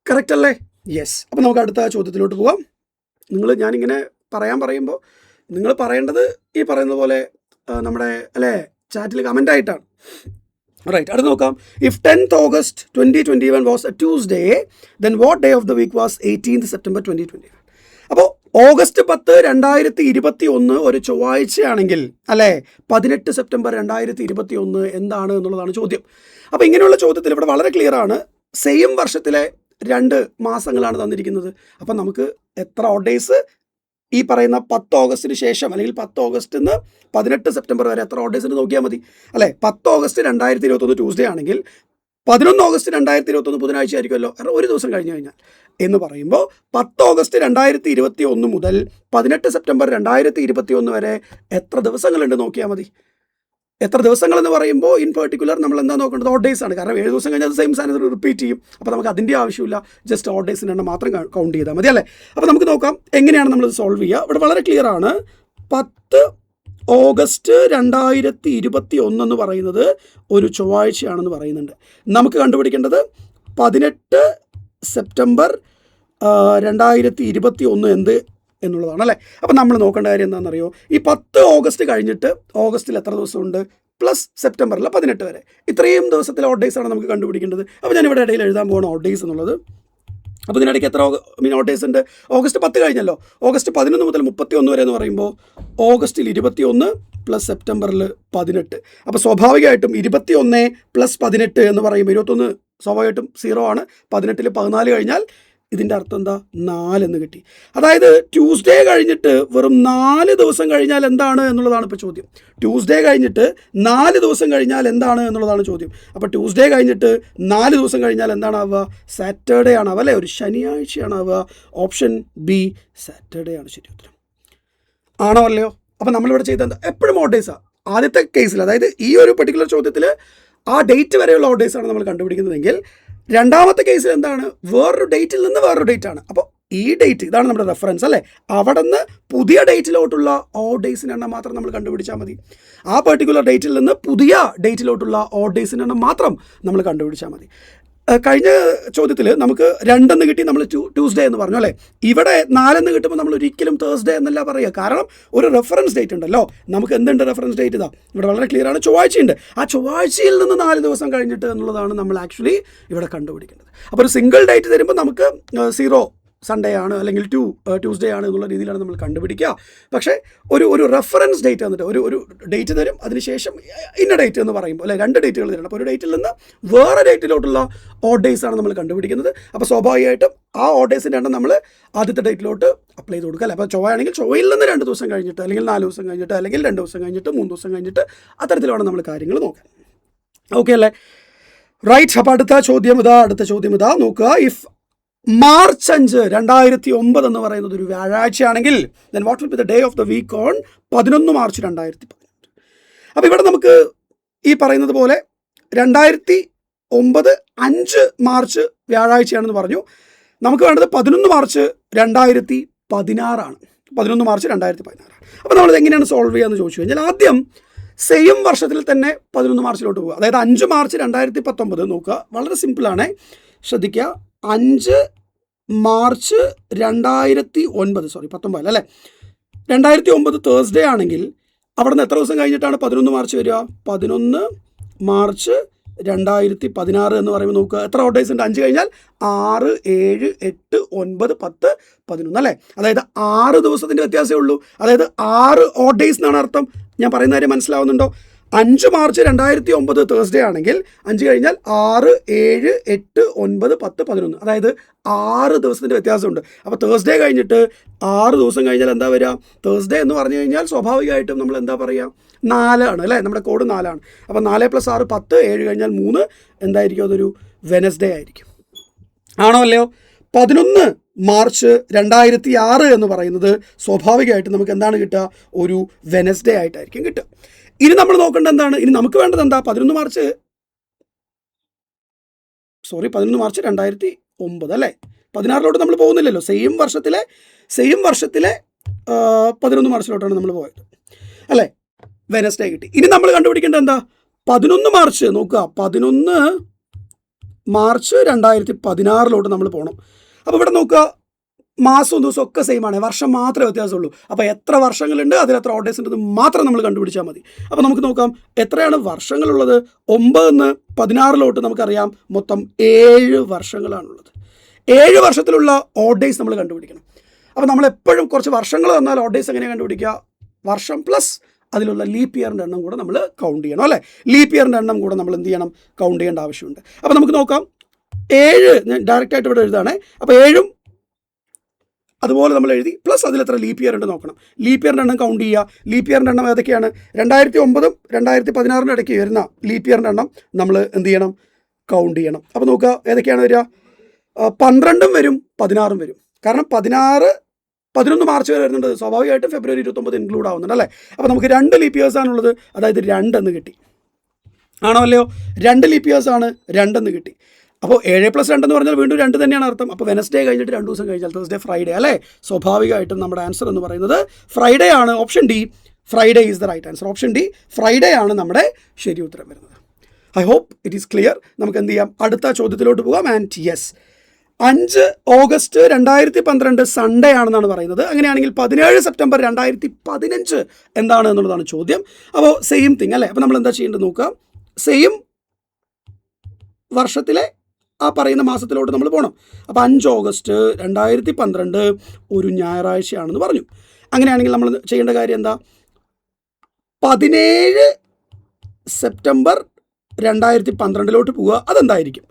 കറക്റ്റ് അല്ലേ? യെസ്. അപ്പോൾ നമുക്ക് അടുത്ത ചോദ്യത്തിലോട്ട് പോകാം. ഞാനിങ്ങനെ പറയുമ്പോൾ നിങ്ങൾ പറയേണ്ടത് ഈ പറയുന്ന പോലെ നമ്മുടെ അല്ലേ ചാറ്റിൽ കമൻ്റ് ആയിട്ടാണ്. റൈറ്റ്, അടുത്ത് നോക്കാം. If 10th August 2021 was a Tuesday, then what day of the week was 18th September 2021? അപ്പോൾ ഓഗസ്റ്റ് 10, 2021 ഒരു ചൊവ്വാഴ്ചയാണെങ്കിൽ അല്ലേ 18 സെപ്റ്റംബർ 2021 എന്താണ് എന്നുള്ളതാണ് ചോദ്യം. അപ്പോൾ ഇങ്ങനെയുള്ള ചോദ്യത്തിൽ ഇവിടെ വളരെ ക്ലിയർ ആണ്. സെയിം വർഷത്തിലെ 2 മാസങ്ങളാണ് തന്നിരിക്കുന്നത്. അപ്പം നമുക്ക് എത്ര ഓഡ് ഡേയ്സ് ഈ പറയുന്ന 10 ഓഗസ്റ്റിന് ശേഷം അല്ലെങ്കിൽ 10 ഓഗസ്റ്റിൽ നിന്ന് 18 സെപ്റ്റംബർ വരെ എത്ര ഓഡ് ഡേയ്സ് നോക്കിയാൽ മതി അല്ലേ? 10 ഓഗസ്റ്റ് 2021 ട്യൂസ്ഡേ ആണെങ്കിൽ 11 ഓഗസ്റ്റ് 2021 ബുധനാഴ്ച ആയിരിക്കുമല്ലോ. ഒരു ദിവസം കഴിഞ്ഞ് കഴിഞ്ഞാൽ എന്ന് പറയുമ്പോൾ 10 ഓഗസ്റ്റ് 2021 മുതൽ 18 സെപ്റ്റംബർ 2021 വരെ എത്ര ദിവസങ്ങളുണ്ട് നോക്കിയാൽ മതി. എത്ര ദിവസങ്ങൾ എന്ന് പറയുമ്പോൾ ഇൻ പെർട്ടിക്കുലർ നമ്മൾ എന്താ നോക്കേണ്ടത്? ഓഡ് ഡേയ്സ് ആണ്. കാരണം 7 ദിവസം കഴിഞ്ഞാൽ അത് സെയിം സാധനം റിപ്പീറ്റ് ചെയ്യും. അപ്പോൾ നമുക്ക് അതിൻ്റെ ആവശ്യമില്ല. ജസ്റ്റ് ഓഡ് ഡേയ്സിൻ്റെ എണ്ണം മാത്രം കൗണ്ട് ചെയ്താൽ മതി അല്ലേ? അപ്പോൾ നമുക്ക് നോക്കാം എങ്ങനെയാണ് നമ്മളിത് സോൾവ് ചെയ്യുക. ഇവിടെ വളരെ ക്ലിയർ ആണ്. 10 ഓഗസ്റ്റ് 2021 എന്ന് പറയുന്നത് ഒരു ചൊവ്വാഴ്ചയാണെന്ന് പറയുന്നുണ്ട്. നമുക്ക് കണ്ടുപിടിക്കേണ്ടത് 18 സെപ്റ്റംബർ 2021 എന്ത് എന്നുള്ളതാണ് അല്ലേ? അപ്പം നമ്മൾ നോക്കേണ്ട കാര്യം എന്താണെന്നറിയോ? ഈ 10 ഓഗസ്റ്റ് കഴിഞ്ഞിട്ട് ഓഗസ്റ്റിൽ എത്ര ദിവസമുണ്ട് പ്ലസ് സെപ്റ്റംബറിൽ 18 വരെ, ഇത്രയും ദിവസത്തിലെ ഓഡ് ഡേയ്സ് ആണ് നമുക്ക് കണ്ടുപിടിക്കേണ്ടത്. അപ്പോൾ ഞാനിവിടെ ഇടയിൽ എഴുതാൻ പോകണം ഓഡ് ഡേയ്സ് എന്നുള്ളത്. അപ്പോൾ ഇതിനിടയ്ക്ക് എത്ര ഓഡ് ഡേയ്സ് ഉണ്ട്? ഓഗസ്റ്റ് 10 കഴിഞ്ഞല്ലോ. ഓഗസ്റ്റ് 11 മുതൽ 31 വരെ എന്ന് പറയുമ്പോൾ ഓഗസ്റ്റിൽ 21 പ്ലസ് സെപ്റ്റംബറിൽ 18. അപ്പോൾ സ്വാഭാവികമായിട്ടും 21 പ്ലസ് 18 എന്ന് പറയുമ്പോൾ 21 സ്വാഭാവികമായിട്ടും 0 ആണ്. 18ൽ 14 കഴിഞ്ഞാൽ ഇതിൻ്റെ അർത്ഥം എന്താ? 4 എന്ന് കിട്ടി. അതായത് ട്യൂസ്ഡേ കഴിഞ്ഞിട്ട് വെറും 4 ദിവസം കഴിഞ്ഞാൽ എന്താണ് എന്നുള്ളതാണ് ഇപ്പോൾ ചോദ്യം. ട്യൂസ്ഡേ കഴിഞ്ഞിട്ട് 4 ദിവസം കഴിഞ്ഞാൽ എന്താണ് എന്നുള്ളതാണ് ചോദ്യം. അപ്പോൾ ട്യൂസ്ഡേ കഴിഞ്ഞിട്ട് 4 ദിവസം കഴിഞ്ഞാൽ എന്താണ് ആവുക? സാറ്റർഡേ ആണ് ആവുക അല്ലേ? ഒരു ശനിയാഴ്ചയാണ് ആവുക. ഓപ്ഷൻ ബി സാറ്റർഡേ ആണ് ശരി ഉത്തരം. ആണോ അല്ലയോ? അപ്പോൾ നമ്മളിവിടെ ചെയ്ത എന്താ? എപ്പോഴും ഓഡ് ഡേയ്സാണ്. ആദ്യത്തെ കേസിൽ അതായത് ഈ ഒരു പെർട്ടിക്കുലർ ചോദ്യത്തിൽ ആ ഡേറ്റ് വരെയുള്ള ഓഡ് ഡേയ്സാണ് നമ്മൾ കണ്ടുപിടിക്കുന്നതെങ്കിൽ, രണ്ടാമത്തെ കേസിൽ എന്താണ്? വേറൊരു ഡേറ്റിൽ നിന്ന് വേറൊരു ഡേറ്റ് ആണ്. അപ്പോൾ ഈ ഡേറ്റ് ഇതാണ് നമ്മുടെ റെഫറൻസ് അല്ലേ? അവിടെ നിന്ന് പുതിയ ഡേറ്റിലോട്ടുള്ള ഓഡ് ഡേയ്സിൻ്റെ എണ്ണം മാത്രം നമ്മൾ കണ്ടുപിടിച്ചാൽ മതി. ആ പെർട്ടിക്കുലർ ഡേറ്റിൽ നിന്ന് പുതിയ ഡേറ്റിലോട്ടുള്ള ഓഡ് ഡേയ്സിൻ്റെ എണ്ണം മാത്രം നമ്മൾ കണ്ടുപിടിച്ചാൽ മതി. കഴിഞ്ഞ ചോദ്യത്തിൽ നമുക്ക് 2 എന്ന് കിട്ടി, നമ്മൾ ട്യൂസ്ഡേ എന്ന് പറഞ്ഞു അല്ലേ? ഇവിടെ 4 എന്ന് കിട്ടുമ്പോൾ നമ്മൾ ഒരിക്കലും തേഴ്സ്ഡേ എന്നല്ല പറയുക. കാരണം ഒരു റെഫറൻസ് ഡേറ്റ് ഉണ്ടല്ലോ. നമുക്ക് എന്തുണ്ട് റെഫറൻസ് ഡേറ്റ്? ഇതാ ഇവിടെ വളരെ ക്ലിയർ ആണ്, ചൊവ്വാഴ്ചയുണ്ട്. ആ ചൊവ്വാഴ്ചയിൽ നിന്ന് 4 ദിവസം കഴിഞ്ഞിട്ട് എന്നുള്ളതാണ് നമ്മൾ ആക്ച്വലി ഇവിടെ കണ്ടുപിടിക്കേണ്ടത്. അപ്പോൾ ഒരു സിംഗിൾ ഡേറ്റ് തരുമ്പോൾ നമുക്ക് 0 സൺഡേ ആണ് അല്ലെങ്കിൽ ട്യൂസ്ഡേ ആണ് എന്നുള്ള രീതിയിലാണ് നമ്മൾ കണ്ടുപിടിക്കുക. പക്ഷേ ഒരു റെഫറൻസ് ഡേറ്റ് തന്നിട്ട് ഒരു ഡേറ്റ് തരും, അതിനുശേഷം ഇന്ന ഡേറ്റ് എന്ന് പറയുമ്പോൾ അല്ലെ 2 ഡേറ്റുകൾ തരണം. അപ്പോൾ ഒരു ഡേറ്റിൽ നിന്ന് വേറെ ഡേറ്റിലോട്ടുള്ള ഓഡ് ഡേയ്സ് ആണ് നമ്മൾ കണ്ടുപിടിക്കുന്നത്. അപ്പോൾ സ്വാഭാവികമായിട്ടും ആ ഓഡ് ഡേയ്സിൻ്റെ എണ്ണം നമ്മൾ ആദ്യത്തെ ഡേറ്റിലോട്ട് അപ്ലൈ ചെയ്ത് കൊടുക്കുക അല്ലേ? അപ്പോൾ ചൊവ്വയാണെങ്കിൽ ചൊവ്വയിൽ നിന്ന് 2 ദിവസം കഴിഞ്ഞിട്ട് അല്ലെങ്കിൽ 4 ദിവസം കഴിഞ്ഞിട്ട് അല്ലെങ്കിൽ 2 ദിവസം കഴിഞ്ഞിട്ട് 3 ദിവസം കഴിഞ്ഞിട്ട് അത്തരത്തിലാണ് നമ്മൾ കാര്യങ്ങൾ നോക്കാൻ. ഓക്കെ അല്ലേ? റൈറ്റ്. അപ്പോൾ അടുത്ത ചോദ്യം ഇതാ നോക്കുക. ഇഫ് മാർച്ച് 5, 2009 എന്ന് പറയുന്നത് ഒരു വ്യാഴാഴ്ചയാണെങ്കിൽ then what will be the day of the week on 11 March 2018? അപ്പോൾ ഇവിടെ നമുക്ക് ഈ പറയുന്നത് പോലെ 2009 5 മാർച്ച് വ്യാഴാഴ്ചയാണെന്ന് പറഞ്ഞു. നമുക്ക് വേണ്ടത് 11 മാർച്ച് 2016 ആണ്. 11 മാർച്ച് 2016. അപ്പോൾ നമ്മളിത് എങ്ങനെയാണ് സോൾവ് ചെയ്യുക എന്ന് ചോദിച്ചു കഴിഞ്ഞാൽ, ആദ്യം സെയിം വർഷത്തിൽ തന്നെ 11 മാർച്ചിലോട്ട് പോകുക. അതായത് 5 മാർച്ച് 2019 നോക്കുക. വളരെ സിമ്പിളാണ്, ശ്രദ്ധിക്കുക. 5 മാർച്ച് 2019 അല്ലേ? 2009 തേഴ്സ്ഡേ ആണെങ്കിൽ അവിടെ നിന്ന് എത്ര ദിവസം കഴിഞ്ഞിട്ടാണ് 11 മാർച്ച് വരിക? 11 മാർച്ച് 2016 എന്ന് പറയുമ്പോൾ നോക്കുക എത്ര ഓഡ് ഡേയ്സ് ഉണ്ട്? 5 കഴിഞ്ഞാൽ 6, 7, 8, 9, 10, 11 അല്ലേ? അതായത് 6 ദിവസത്തിൻ്റെ വ്യത്യാസമേ ഉള്ളൂ. അതായത് 6 ഓഡ് ഡേയ്സ് എന്നാണ് അർത്ഥം. ഞാൻ പറയുന്ന കാര്യം മനസ്സിലാവുന്നുണ്ടോ? 5 മാർച്ച് 2009 തേഴ്സ്ഡേ ആണെങ്കിൽ 5 കഴിഞ്ഞാൽ 6, 7, 8, 9, 10, 11. അതായത് 6 ദിവസത്തിൻ്റെ വ്യത്യാസമുണ്ട്. അപ്പോൾ തേഴ്സ്ഡേ കഴിഞ്ഞിട്ട് 6 ദിവസം കഴിഞ്ഞാൽ എന്താ വരിക? തേഴ്സ്ഡേ എന്ന് പറഞ്ഞു കഴിഞ്ഞാൽ സ്വാഭാവികമായിട്ടും നമ്മൾ എന്താ പറയുക? 4 ആണ് അല്ലേ? നമ്മുടെ കോഡ് 4 ആണ്. അപ്പോൾ 4 + 6 10, 7 കഴിഞ്ഞാൽ 3 എന്തായിരിക്കും? അതൊരു വെനസ്ഡേ ആയിരിക്കും. ആണോ അല്ലയോ? 11 മാർച്ച് 2006 എന്ന് പറയുന്നത് സ്വാഭാവികമായിട്ടും നമുക്ക് എന്താണ് കിട്ടുക? ഒരു വെനസ്ഡേ ആയിട്ടായിരിക്കും കിട്ടുക. ഇനി നമ്മൾ നോക്കേണ്ടത് എന്താണ്? ഇനി നമുക്ക് വേണ്ടത് എന്താ? 11 മാർച്ച് 2009 അല്ലേ? 16 നമ്മൾ പോകുന്നില്ലല്ലോ. സെയിം വർഷത്തിലെ 11 മാർച്ചിലോട്ടാണ് നമ്മൾ പോയത് അല്ലേ? വെനസ്ഡേ കിട്ടി. ഇനി നമ്മൾ കണ്ടുപിടിക്കേണ്ടത് എന്താ? 11 മാർച്ച് നോക്കുക. 11 മാർച്ച് 2016 നമ്മൾ പോകണം. അപ്പോൾ ഇവിടെ നോക്കുക, മാസവും ദിവസവും ഒക്കെ സെയിം ആണ്, വർഷം മാത്രമേ വ്യത്യാസമുള്ളൂ. അപ്പോൾ എത്ര വർഷങ്ങളുണ്ട്, അതിൽ എത്ര ഓഡേഴ്സ് ഉണ്ടെന്ന് മാത്രം നമ്മൾ കണ്ടുപിടിച്ചാൽ മതി. അപ്പോൾ നമുക്ക് നോക്കാം എത്രയാണ് വർഷങ്ങളുള്ളത്. 9 16 നമുക്കറിയാം മൊത്തം 7 വർഷങ്ങളാണുള്ളത്. 7 വർഷത്തിലുള്ള ഓഡേഴ്സ് നമ്മൾ കണ്ടുപിടിക്കണം. അപ്പോൾ നമ്മളെപ്പോഴും കുറച്ച് വർഷങ്ങൾ തന്നാൽ ഓഡേഴ്സ് എങ്ങനെയാണ് കണ്ടുപിടിക്കുക? വർഷം പ്ലസ് അതിലുള്ള ലീപ്പ് ഇയറിൻ്റെ എണ്ണം കൂടെ നമ്മൾ കൗണ്ട് ചെയ്യണം അല്ലേ? ലീപ്പ് ഇയറിൻ്റെ എണ്ണം കൂടെ നമ്മൾ എന്ത് ചെയ്യണം? കൗണ്ട് ചെയ്യേണ്ട ആവശ്യമുണ്ട്. അപ്പോൾ നമുക്ക് നോക്കാം. 7 ഞാൻ ഡയറക്റ്റായിട്ട് ഇവിടെ എഴുതുകയാണേ. അപ്പോൾ 7 അതുപോലെ നമ്മൾ എഴുതി, പ്ലസ് അതിലെത്ര ലീപ്പ് ഇയർ ഉണ്ട് നോക്കണം. ലീപ്പ് ഇയറിൻ്റെ എണ്ണം കൗണ്ട് ചെയ്യുക. ലീപ്പ് ഇയറിൻ്റെ എണ്ണം ഏതൊക്കെയാണ്? 2009 2016 ഇടയ്ക്ക് വരുന്ന ലീപ്പ് ഇയറിൻ്റെ എണ്ണം നമ്മൾ എന്ത് ചെയ്യണം? കൗണ്ട് ചെയ്യണം. അപ്പോൾ നോക്കുക ഏതൊക്കെയാണ് വരിക? 12 വരും, 16 വരും. കാരണം 11 മാർച്ച് വരെ വരുന്നുണ്ട്. സ്വാഭാവികമായിട്ടും ഫെബ്രുവരി 29 ഇൻക്ലൂഡ് ആവുന്നുണ്ട് അല്ലേ? അപ്പോൾ നമുക്ക് 2 ലീപ്പ് ഇയേഴ്സാണുള്ളത്, അതായത് 2 എന്ന് കിട്ടി. ആണോ അല്ലയോ? 2 ലീപ്പ് ഇയേഴ്സാണ്, 2 എന്ന് കിട്ടി. അപ്പോൾ 7 + 2 എന്ന് പറഞ്ഞാൽ വീണ്ടും 2 തന്നെയാണ് അർത്ഥം. അപ്പോൾ വെനസ്ഡേ കഴിഞ്ഞിട്ട് 2 ദിവസം കഴിഞ്ഞാൽ തേഴ്സ്ഡേ ഫ്രൈഡേ അല്ലേ? സ്വാഭാവികമായിട്ടും നമ്മുടെ ആൻസർ എന്ന് പറയുന്നത് ഫ്രൈഡേ ആണ്. Option D, Friday is the right answer. Option D, Friday ആണ് നമ്മുടെ ശരി ഉത്തരം വരുന്നത്. I hope it is clear. നമുക്ക് എന്ത് ചെയ്യാം? അടുത്ത ചോദ്യത്തിലോട്ട് പോകാം. ആൻഡ് യെസ്, 5 ഓഗസ്റ്റ് 2012 സൺഡേ ആണെന്നാണ് പറയുന്നത്. അങ്ങനെയാണെങ്കിൽ 17 സെപ്റ്റംബർ 2015 എന്താണ് എന്നുള്ളതാണ് ചോദ്യം. അപ്പോൾ സെയിം തിങ് അല്ലേ? അപ്പോൾ നമ്മൾ എന്താ ചെയ്യേണ്ടത് നോക്കാം. സെയിം വർഷത്തിലെ ആ പറയുന്ന മാസത്തിലോട്ട് നമ്മൾ പോകണം. അപ്പോൾ 5 ഓഗസ്റ്റ് 2012 ഒരു ഞായറാഴ്ചയാണെന്ന് പറഞ്ഞു. അങ്ങനെയാണെങ്കിൽ നമ്മൾ ചെയ്യേണ്ട കാര്യം എന്താ? 17 സെപ്റ്റംബർ 2012 പോവുക. അതെന്തായിരിക്കും?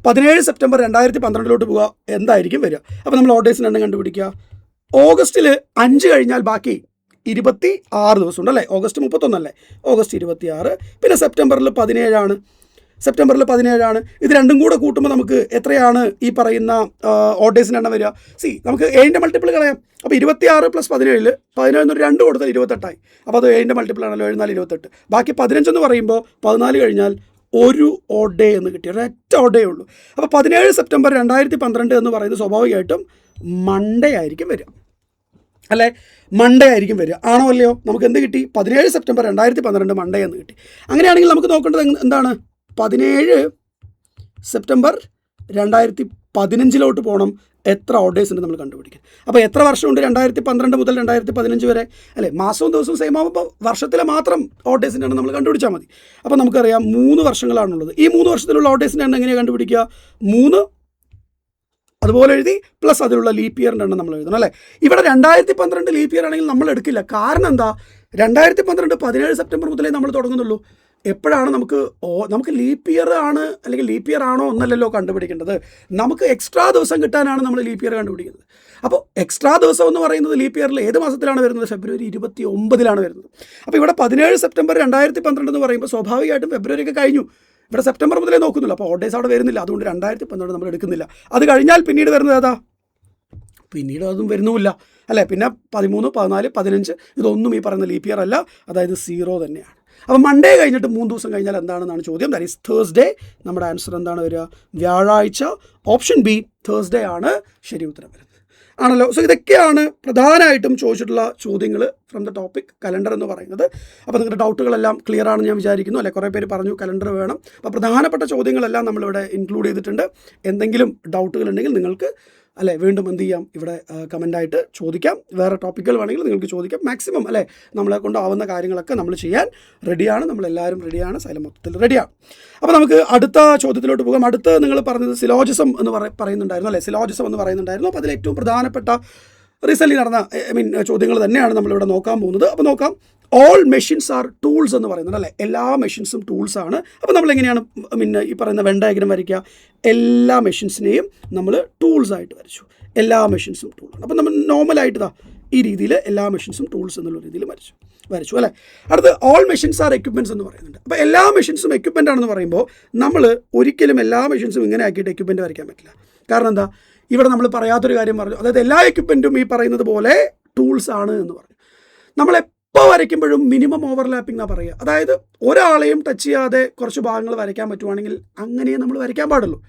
17 സെപ്റ്റംബർ 2012 പോവുക, എന്തായിരിക്കും വരിക? അപ്പോൾ നമ്മൾ ഓഡേഴ്സിൻ്റെ എണ്ണം കണ്ടുപിടിക്കുക. ഓഗസ്റ്റിൽ 5 കഴിഞ്ഞാൽ ബാക്കി 26 ദിവസം ഉണ്ട് അല്ലേ? ഓഗസ്റ്റ് 31 അല്ലേ? ഓഗസ്റ്റ് 26. പിന്നെ സെപ്റ്റംബറിൽ 17 ആണ്. ഇത് രണ്ടും കൂടെ കൂട്ടുമ്പോൾ നമുക്ക് എത്രയാണ് ഈ പറയുന്ന ഓഡേഴ്സിൻ്റെ എണ്ണം വരിക? നമുക്ക് 7ൻ്റെ മൾട്ടിപ്പിൾ കളയാം. അപ്പോൾ 26 + 17 17 2 കൊടുത്താൽ 28 ആയി. അപ്പോൾ അത് 7ൻ്റെ മൾട്ടിപ്പിൾ ആണല്ലോ, 7 4 28. ബാക്കി 15 എന്ന് പറയുമ്പോൾ 14 കഴിഞ്ഞാൽ ഒരു ഓഡേ എന്ന് കിട്ടി, ഒരൊറ്റ ഓഡേ ഉള്ളൂ. അപ്പോൾ 17 സെപ്റ്റംബർ 2012 എന്ന് പറയുന്നത് സ്വാഭാവികമായിട്ടും മൺഡേ ആയിരിക്കും വരിക അല്ലേ? മൺഡേ ആയിരിക്കും വരിക. ആണോ അല്ലയോ? നമുക്ക് എന്ത് കിട്ടി? 17 സെപ്റ്റംബർ 2012 മൺഡേ എന്ന് കിട്ടി. അങ്ങനെയാണെങ്കിൽ നമുക്ക് നോക്കേണ്ടത് എന്താണ്? 17 സെപ്റ്റംബർ 2015 പോകണം. എത്ര ഓഡേഴ്സ് ഉണ്ട് നമ്മൾ കണ്ടുപിടിക്കും. അപ്പോൾ എത്ര വർഷമുണ്ട്? 2012 മുതൽ 2015 വരെ അല്ലേ? മാസവും ദിവസവും സെയിം ആകുമ്പോൾ വർഷത്തിലെ മാത്രം ഓഡേഴ്സിൻ്റെ എണ്ണം നമ്മൾ കണ്ടുപിടിച്ചാൽ മതി. അപ്പോൾ നമുക്കറിയാം 3 വർഷങ്ങളാണുള്ളത്. ഈ 3 വർഷത്തിലുള്ള ഓഡേഴ്സിൻ്റെ എണ്ണം എങ്ങനെയാണ് കണ്ടുപിടിക്കുക? 3 അതുപോലെ എഴുതി, പ്ലസ് അതിലുള്ള ലീപ്പ് ഇയറിൻ്റെ എണ്ണം നമ്മൾ എഴുതണം അല്ലേ? ഇവിടെ 2012 ലീപ്പ് ഇയർ ആണെങ്കിൽ നമ്മൾ എടുക്കില്ല. കാരണം എന്താ? 2012 17 സെപ്റ്റംബർ മുതലേ നമ്മൾ തുടങ്ങുന്നുള്ളൂ. എപ്പോഴാണ് നമുക്ക് ലീപ്പ് ഇയർ ആണ് അല്ലെങ്കിൽ ലീപ്പ് ഇയർ ആണോ എന്നല്ലല്ലോ കണ്ടുപിടിക്കേണ്ടത്. നമുക്ക് എക്സ്ട്രാ ദിവസം കിട്ടാനാണ് നമ്മൾ ലീപ്പ് ഇയർ കണ്ടുപിടിക്കുന്നത്. അപ്പോൾ എക്സ്ട്രാ ദിവസം എന്ന് പറയുന്നത് ലീപ്പ് ഇയറിൽ ഏത് മാസത്തിലാണ് വരുന്നത്? ഫെബ്രുവരി 29 വരുന്നത്. അപ്പോൾ ഇവിടെ 17 സെപ്റ്റംബർ 2012 എന്ന് പറയുമ്പോൾ സ്വാഭാവികമായിട്ടും ഫെബ്രുവരി ഒക്കെ കഴിഞ്ഞു. ഇവിടെ സെപ്റ്റംബർ മുതലേ നോക്കുന്നില്ല. അപ്പോൾ ഓഡേഴ്സ് അവിടെ വരുന്നില്ല. അതുകൊണ്ട് 2012 നമ്മൾ എടുക്കുന്നില്ല. അത് കഴിഞ്ഞാൽ പിന്നീട് വരുന്നത് ഏതാ? പിന്നീട് അതും വരുന്നുമില്ല അല്ലേ? പിന്നെ 13 14 15 ഇതൊന്നും ഈ പറയുന്ന ലീപ്പ് ഇയർ അല്ല, അതായത് 0 തന്നെയാണ്. അപ്പോൾ മൺഡേ കഴിഞ്ഞിട്ട് 3 ദിവസം കഴിഞ്ഞാൽ എന്താണെന്നാണ് ചോദ്യം. That is Thursday. നമ്മുടെ ആൻസർ എന്താണ് വരിക? വ്യാഴാഴ്ച. ഓപ്ഷൻ ബി, തേഴ്സ്ഡേ ആണ് ശരി ഉത്തരം വരുന്നത്. ആണല്ലോ? സോ ഇതൊക്കെയാണ് പ്രധാനമായിട്ടും ചോദിച്ചിട്ടുള്ള ചോദ്യങ്ങൾ ഫ്രം ദ ടോപ്പിക് കലണ്ടർ എന്ന് പറയുന്നത്. അപ്പോൾ നിങ്ങളുടെ ഡൗട്ടുകളെല്ലാം ക്ലിയർ ആണെന്ന് ഞാൻ വിചാരിക്കുന്നു അല്ലേ? കുറേ പേര് പറഞ്ഞു കലണ്ടർ വേണം. അപ്പോൾ പ്രധാനപ്പെട്ട ചോദ്യങ്ങളെല്ലാം നമ്മളിവിടെ ഇൻക്ലൂഡ് ചെയ്തിട്ടുണ്ട്. എന്തെങ്കിലും ഡൗട്ടുകൾ ഉണ്ടെങ്കിൽ നിങ്ങൾക്ക് അല്ലേ വീണ്ടും എന്ത് ചെയ്യാം? ഇവിടെ കമൻ്റായിട്ട് ചോദിക്കാം. വേറെ ടോപ്പിക്കുകൾ വേണമെങ്കിൽ നിങ്ങൾക്ക് ചോദിക്കാം. മാക്സിമം അല്ലേ നമ്മളെ കൊണ്ടാവുന്ന കാര്യങ്ങളൊക്കെ നമ്മൾ ചെയ്യാൻ റെഡിയാണ്. നമ്മളെല്ലാവരും റെഡിയാണ്. സൈലം മൊത്തത്തിൽ റെഡിയാണ്. അപ്പോൾ നമുക്ക് അടുത്ത ചോദ്യത്തിലോട്ട് പോകാം. അടുത്ത് നിങ്ങൾ പറഞ്ഞത് സിലോജിസം എന്ന് പറയുന്നുണ്ടായിരുന്നു അല്ലേ? സിലോജിസം എന്ന് പറയുന്നുണ്ടായിരുന്നു. അപ്പോൾ അതിൽ ഏറ്റവും പ്രധാനപ്പെട്ട റീസെൻ്റ്ലി നടന്ന ചോദ്യങ്ങൾ തന്നെയാണ് നമ്മളിവിടെ നോക്കാൻ പോകുന്നത്. അപ്പോൾ നോക്കാം. ഓൾ മെഷീൻസ് ആർ ടൂൾസ് എന്ന് പറയുന്നത് അല്ലേ? എല്ലാ മെഷീൻസും ടൂൾസാണ്. അപ്പോൾ നമ്മളെങ്ങനെയാണ് ഈ പറയുന്ന വെൻ ഡയഗ്രം വരയ്ക്കുക? എല്ലാ മെഷീൻസിനെയും നമ്മൾ ടൂൾസായിട്ട് വരച്ചു. എല്ലാ മെഷീൻസും ടൂളാണ്. അപ്പോൾ നമ്മൾ നോർമലായിട്ട് ഈ രീതിയിൽ എല്ലാ മെഷീൻസും ടൂൾസ് എന്നുള്ള രീതിയിൽ വരച്ചു അല്ലേ? അടുത്ത് ഓൾ മെഷീൻസ് ആർ എക്യുപ്മെൻറ്റ്സ് എന്ന് പറയുന്നുണ്ട്. അപ്പോൾ എല്ലാ മെഷീൻസും എക്യുപ്മെൻ്റ് ആണെന്ന് പറയുമ്പോൾ നമ്മൾ ഒരിക്കലും എല്ലാ മെഷീൻസും ഇങ്ങനെ ആക്കിയിട്ട് എക്യുപ്മെൻറ്റ് വരയ്ക്കാൻ പറ്റില്ല. കാരണം എന്താ? ഇവിടെ നമ്മൾ പറയാത്തൊരു കാര്യം പറഞ്ഞു, അതായത് എല്ലാ എക്യുപ്മെൻറ്റും ഈ പറയുന്നത് പോലെ ടൂൾസ് ആണ് എന്ന് പറഞ്ഞു. നമ്മളെപ്പോൾ വരയ്ക്കുമ്പോഴും മിനിമം ഓവർലാപ്പിംഗ് എന്നാണ് പറയുക. അതായത് ഒരാളെയും ടച്ച് ചെയ്യാതെ കുറച്ച് ഭാഗങ്ങൾ വരയ്ക്കാൻ പറ്റുവാണെങ്കിൽ അങ്ങനെയേ നമ്മൾ വരയ്ക്കാൻ പാടുള്ളൂ.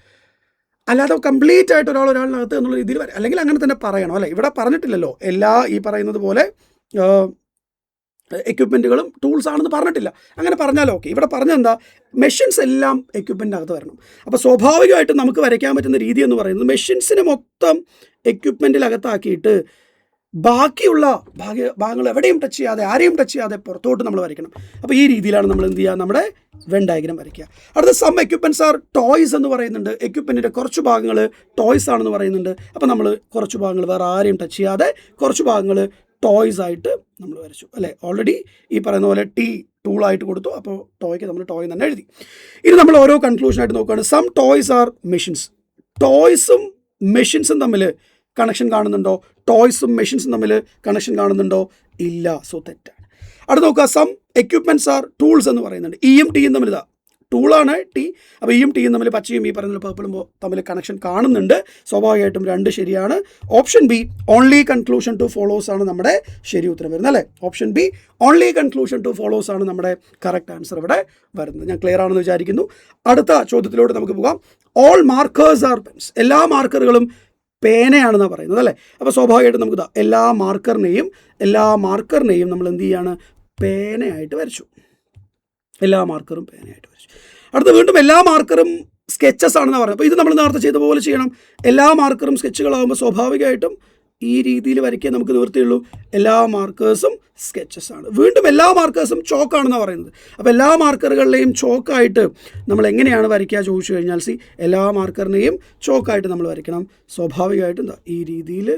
അല്ലാതെ കംപ്ലീറ്റ് ആയിട്ട് ഒരാളിനകത്ത് എന്നുള്ള രീതിയിൽ അല്ലെങ്കിൽ അങ്ങനെ തന്നെ പറയണം അല്ലേ. ഇവിടെ പറഞ്ഞിട്ടില്ലല്ലോ എല്ലാ ഈ പറയുന്നത് പോലെ എക്യുപ്മെൻറ്റുകളും ടൂൾസ് ആണെന്ന് പറഞ്ഞിട്ടില്ല. അങ്ങനെ പറഞ്ഞാലോ ഓക്കെ. ഇവിടെ പറഞ്ഞെന്താ, മെഷീൻസ് എല്ലാം എക്യുപ്മെൻറ്റിനകത്ത് വരണം. അപ്പോൾ സ്വാഭാവികമായിട്ടും നമുക്ക് വരയ്ക്കാൻ പറ്റുന്ന രീതി എന്ന് പറയുന്നത് മെഷീൻസിനെ മൊത്തം എക്യുപ്മെൻറ്റിലകത്താക്കിയിട്ട് ബാക്കിയുള്ള ഭാഗങ്ങൾ എവിടെയും ടച്ച് ചെയ്യാതെ ആരെയും ടച്ച് ചെയ്യാതെ പുറത്തോട്ട് നമ്മൾ വരയ്ക്കണം. അപ്പോൾ ഈ രീതിയിലാണ് നമ്മൾ എന്ത് ചെയ്യുക, നമ്മുടെ വെൻ ഡയഗ്രം വരയ്ക്കുക. അടുത്ത സം എക്യുപ്മെൻറ്റ്സ് ആർ ടോയ്സ് എന്ന് പറയുന്നുണ്ട്. എക്യുപ്മെൻറ്റിൻ്റെ കുറച്ച് ഭാഗങ്ങൾ ടോയ്സ് ആണെന്ന് പറയുന്നുണ്ട്. അപ്പോൾ നമ്മൾ കുറച്ച് ഭാഗങ്ങൾ വേറെ ആരെയും ടച്ച് ചെയ്യാതെ കുറച്ച് ഭാഗങ്ങൾ ടോയ്സ് ആയിട്ട് നമ്മൾ വരച്ചു അല്ലേ. ഓൾറെഡി ഈ പറയുന്ന പോലെ ടൂളായിട്ട് കൊടുത്തു. അപ്പോൾ ടോയ്ക്ക് നമ്മൾ ടോയ് തന്നെ എഴുതി. ഇനി നമ്മൾ ഓരോ കൺക്ലൂഷനായിട്ട് നോക്കുകയാണ്. Some toys are machines. ടോയ്സും മെഷീൻസും തമ്മിൽ കണക്ഷൻ കാണുന്നുണ്ടോ? ടോയ്സും മെഷീൻസും തമ്മിൽ കണക്ഷൻ കാണുന്നുണ്ടോ? ഇല്ല. സോ തെറ്റാണ്. അടുത്ത് നോക്കുക, സം എക്യുപ്മെൻറ്റ്സ് ആർ ടൂൾസ് എന്ന് പറയുന്നുണ്ട്. ഇയും ടിയും തമ്മിൽ ഇതാ ടൂളാണ് ടി. അപ്പോൾ ഇയും ടിയും തമ്മിൽ പച്ചയും ഈ പറയുന്ന പേർപ്പിളും തമ്മിൽ കണക്ഷൻ കാണുന്നുണ്ട്. സ്വാഭാവികമായിട്ടും 2 ശരിയാണ്. Option B only conclusion two follows ആണ് നമ്മുടെ ശരി ഉത്തരം വരുന്നത് അല്ലേ. Option B only conclusion two follows ആണ് നമ്മുടെ കറക്റ്റ് ആൻസർ ഇവിടെ വരുന്നത്. ഞാൻ ക്ലിയർ ആണെന്ന് വിചാരിക്കുന്നു. അടുത്ത ചോദ്യത്തിലോട്ട് നമുക്ക് പോകാം. All markers are pens. എല്ലാ മാർക്കറുകളും പേനയാണെന്നാണ് പറയുന്നത് അല്ലേ. അപ്പോൾ സ്വാഭാവികമായിട്ടും നമുക്ക് എല്ലാ മാർക്കറിനെയും നമ്മൾ എന്ത് ചെയ്യാണ്, പേനയായിട്ട് വരച്ചു. എല്ലാ മാർക്കറും പേനയായിട്ട് വരച്ചു. അടുത്ത വീണ്ടും എല്ലാ മാർക്കറും സ്കെച്ചസ് ആണെന്ന് പറയുന്നത്. അപ്പോൾ ഇത് നമ്മൾ നേരത്തെ ചെയ്ത പോലെ ചെയ്യണം. എല്ലാ മാർക്കറും സ്കെച്ചുകളാകുമ്പോൾ സ്വാഭാവികമായിട്ടും ഈ രീതിയിൽ വരയ്ക്കാൻ നമുക്ക് നിവൃത്തിയുള്ളൂ. എല്ലാ മാർക്കേഴ്സും സ്കെച്ചസ് ആണ്. വീണ്ടും എല്ലാ മാർക്കേഴ്സും ചോക്കാണെന്ന് പറയുന്നത്. അപ്പോൾ എല്ലാ മാർക്കറുകളിലെയും ചോക്കായിട്ട് നമ്മൾ എങ്ങനെയാണ് വരയ്ക്കുക ചോദിച്ചു കഴിഞ്ഞാൽ എല്ലാ മാർക്കറിനെയും ചോക്കായിട്ട് നമ്മൾ വരയ്ക്കണം. സ്വാഭാവികമായിട്ടും ഈ രീതിയിൽ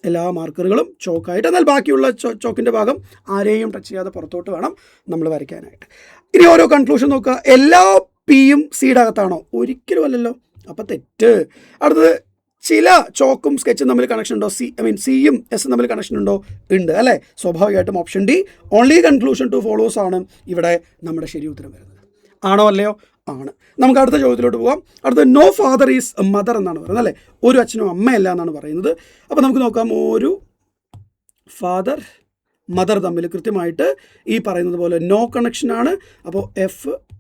എല്ലാ മാർക്കറുകളും ചോക്കായിട്ട്, എന്നാൽ ബാക്കിയുള്ള ചോക്കിൻ്റെ ഭാഗം ആരെയും ടച്ച് ചെയ്യാതെ പുറത്തോട്ട് വേണം നമ്മൾ വരയ്ക്കാനായിട്ട്. ഇനി ഓരോ കൺക്ലൂഷൻ നോക്കുക. എല്ലാ പിയും സിയുടെ അകത്താണോ? ഒരിക്കലും അല്ലല്ലോ. അപ്പോൾ തെറ്റ്. അടുത്തത് ചില ചോക്കും സ്കെച്ചും തമ്മിൽ കണക്ഷൻ ഉണ്ടോ? സിയും എസും തമ്മിൽ കണക്ഷൻ ഉണ്ടോ? ഉണ്ട് അല്ലേ. സ്വാഭാവികമായിട്ടും option D only conclusion two follows ആണ് ഇവിടെ നമ്മുടെ ശരി ഉത്തരം വരുന്നത്. ആണോ അല്ലയോ? ആണ്. നമുക്ക് അടുത്ത ചോദ്യത്തിലോട്ട് പോകാം. അടുത്ത നോ ഫാദർ ഈസ് മദർ എന്നാണ് പറയുന്നത് അല്ലേ. ഒരു അച്ഛനും അമ്മയല്ല എന്നാണ് പറയുന്നത്. അപ്പോൾ നമുക്ക് നോക്കാം. ഒരു ഫാദർ മദർ തമ്മിൽ കൃത്യമായിട്ട് ഈ പറയുന്നത് പോലെ നോ കണക്ഷനാണ്. അപ്പോൾ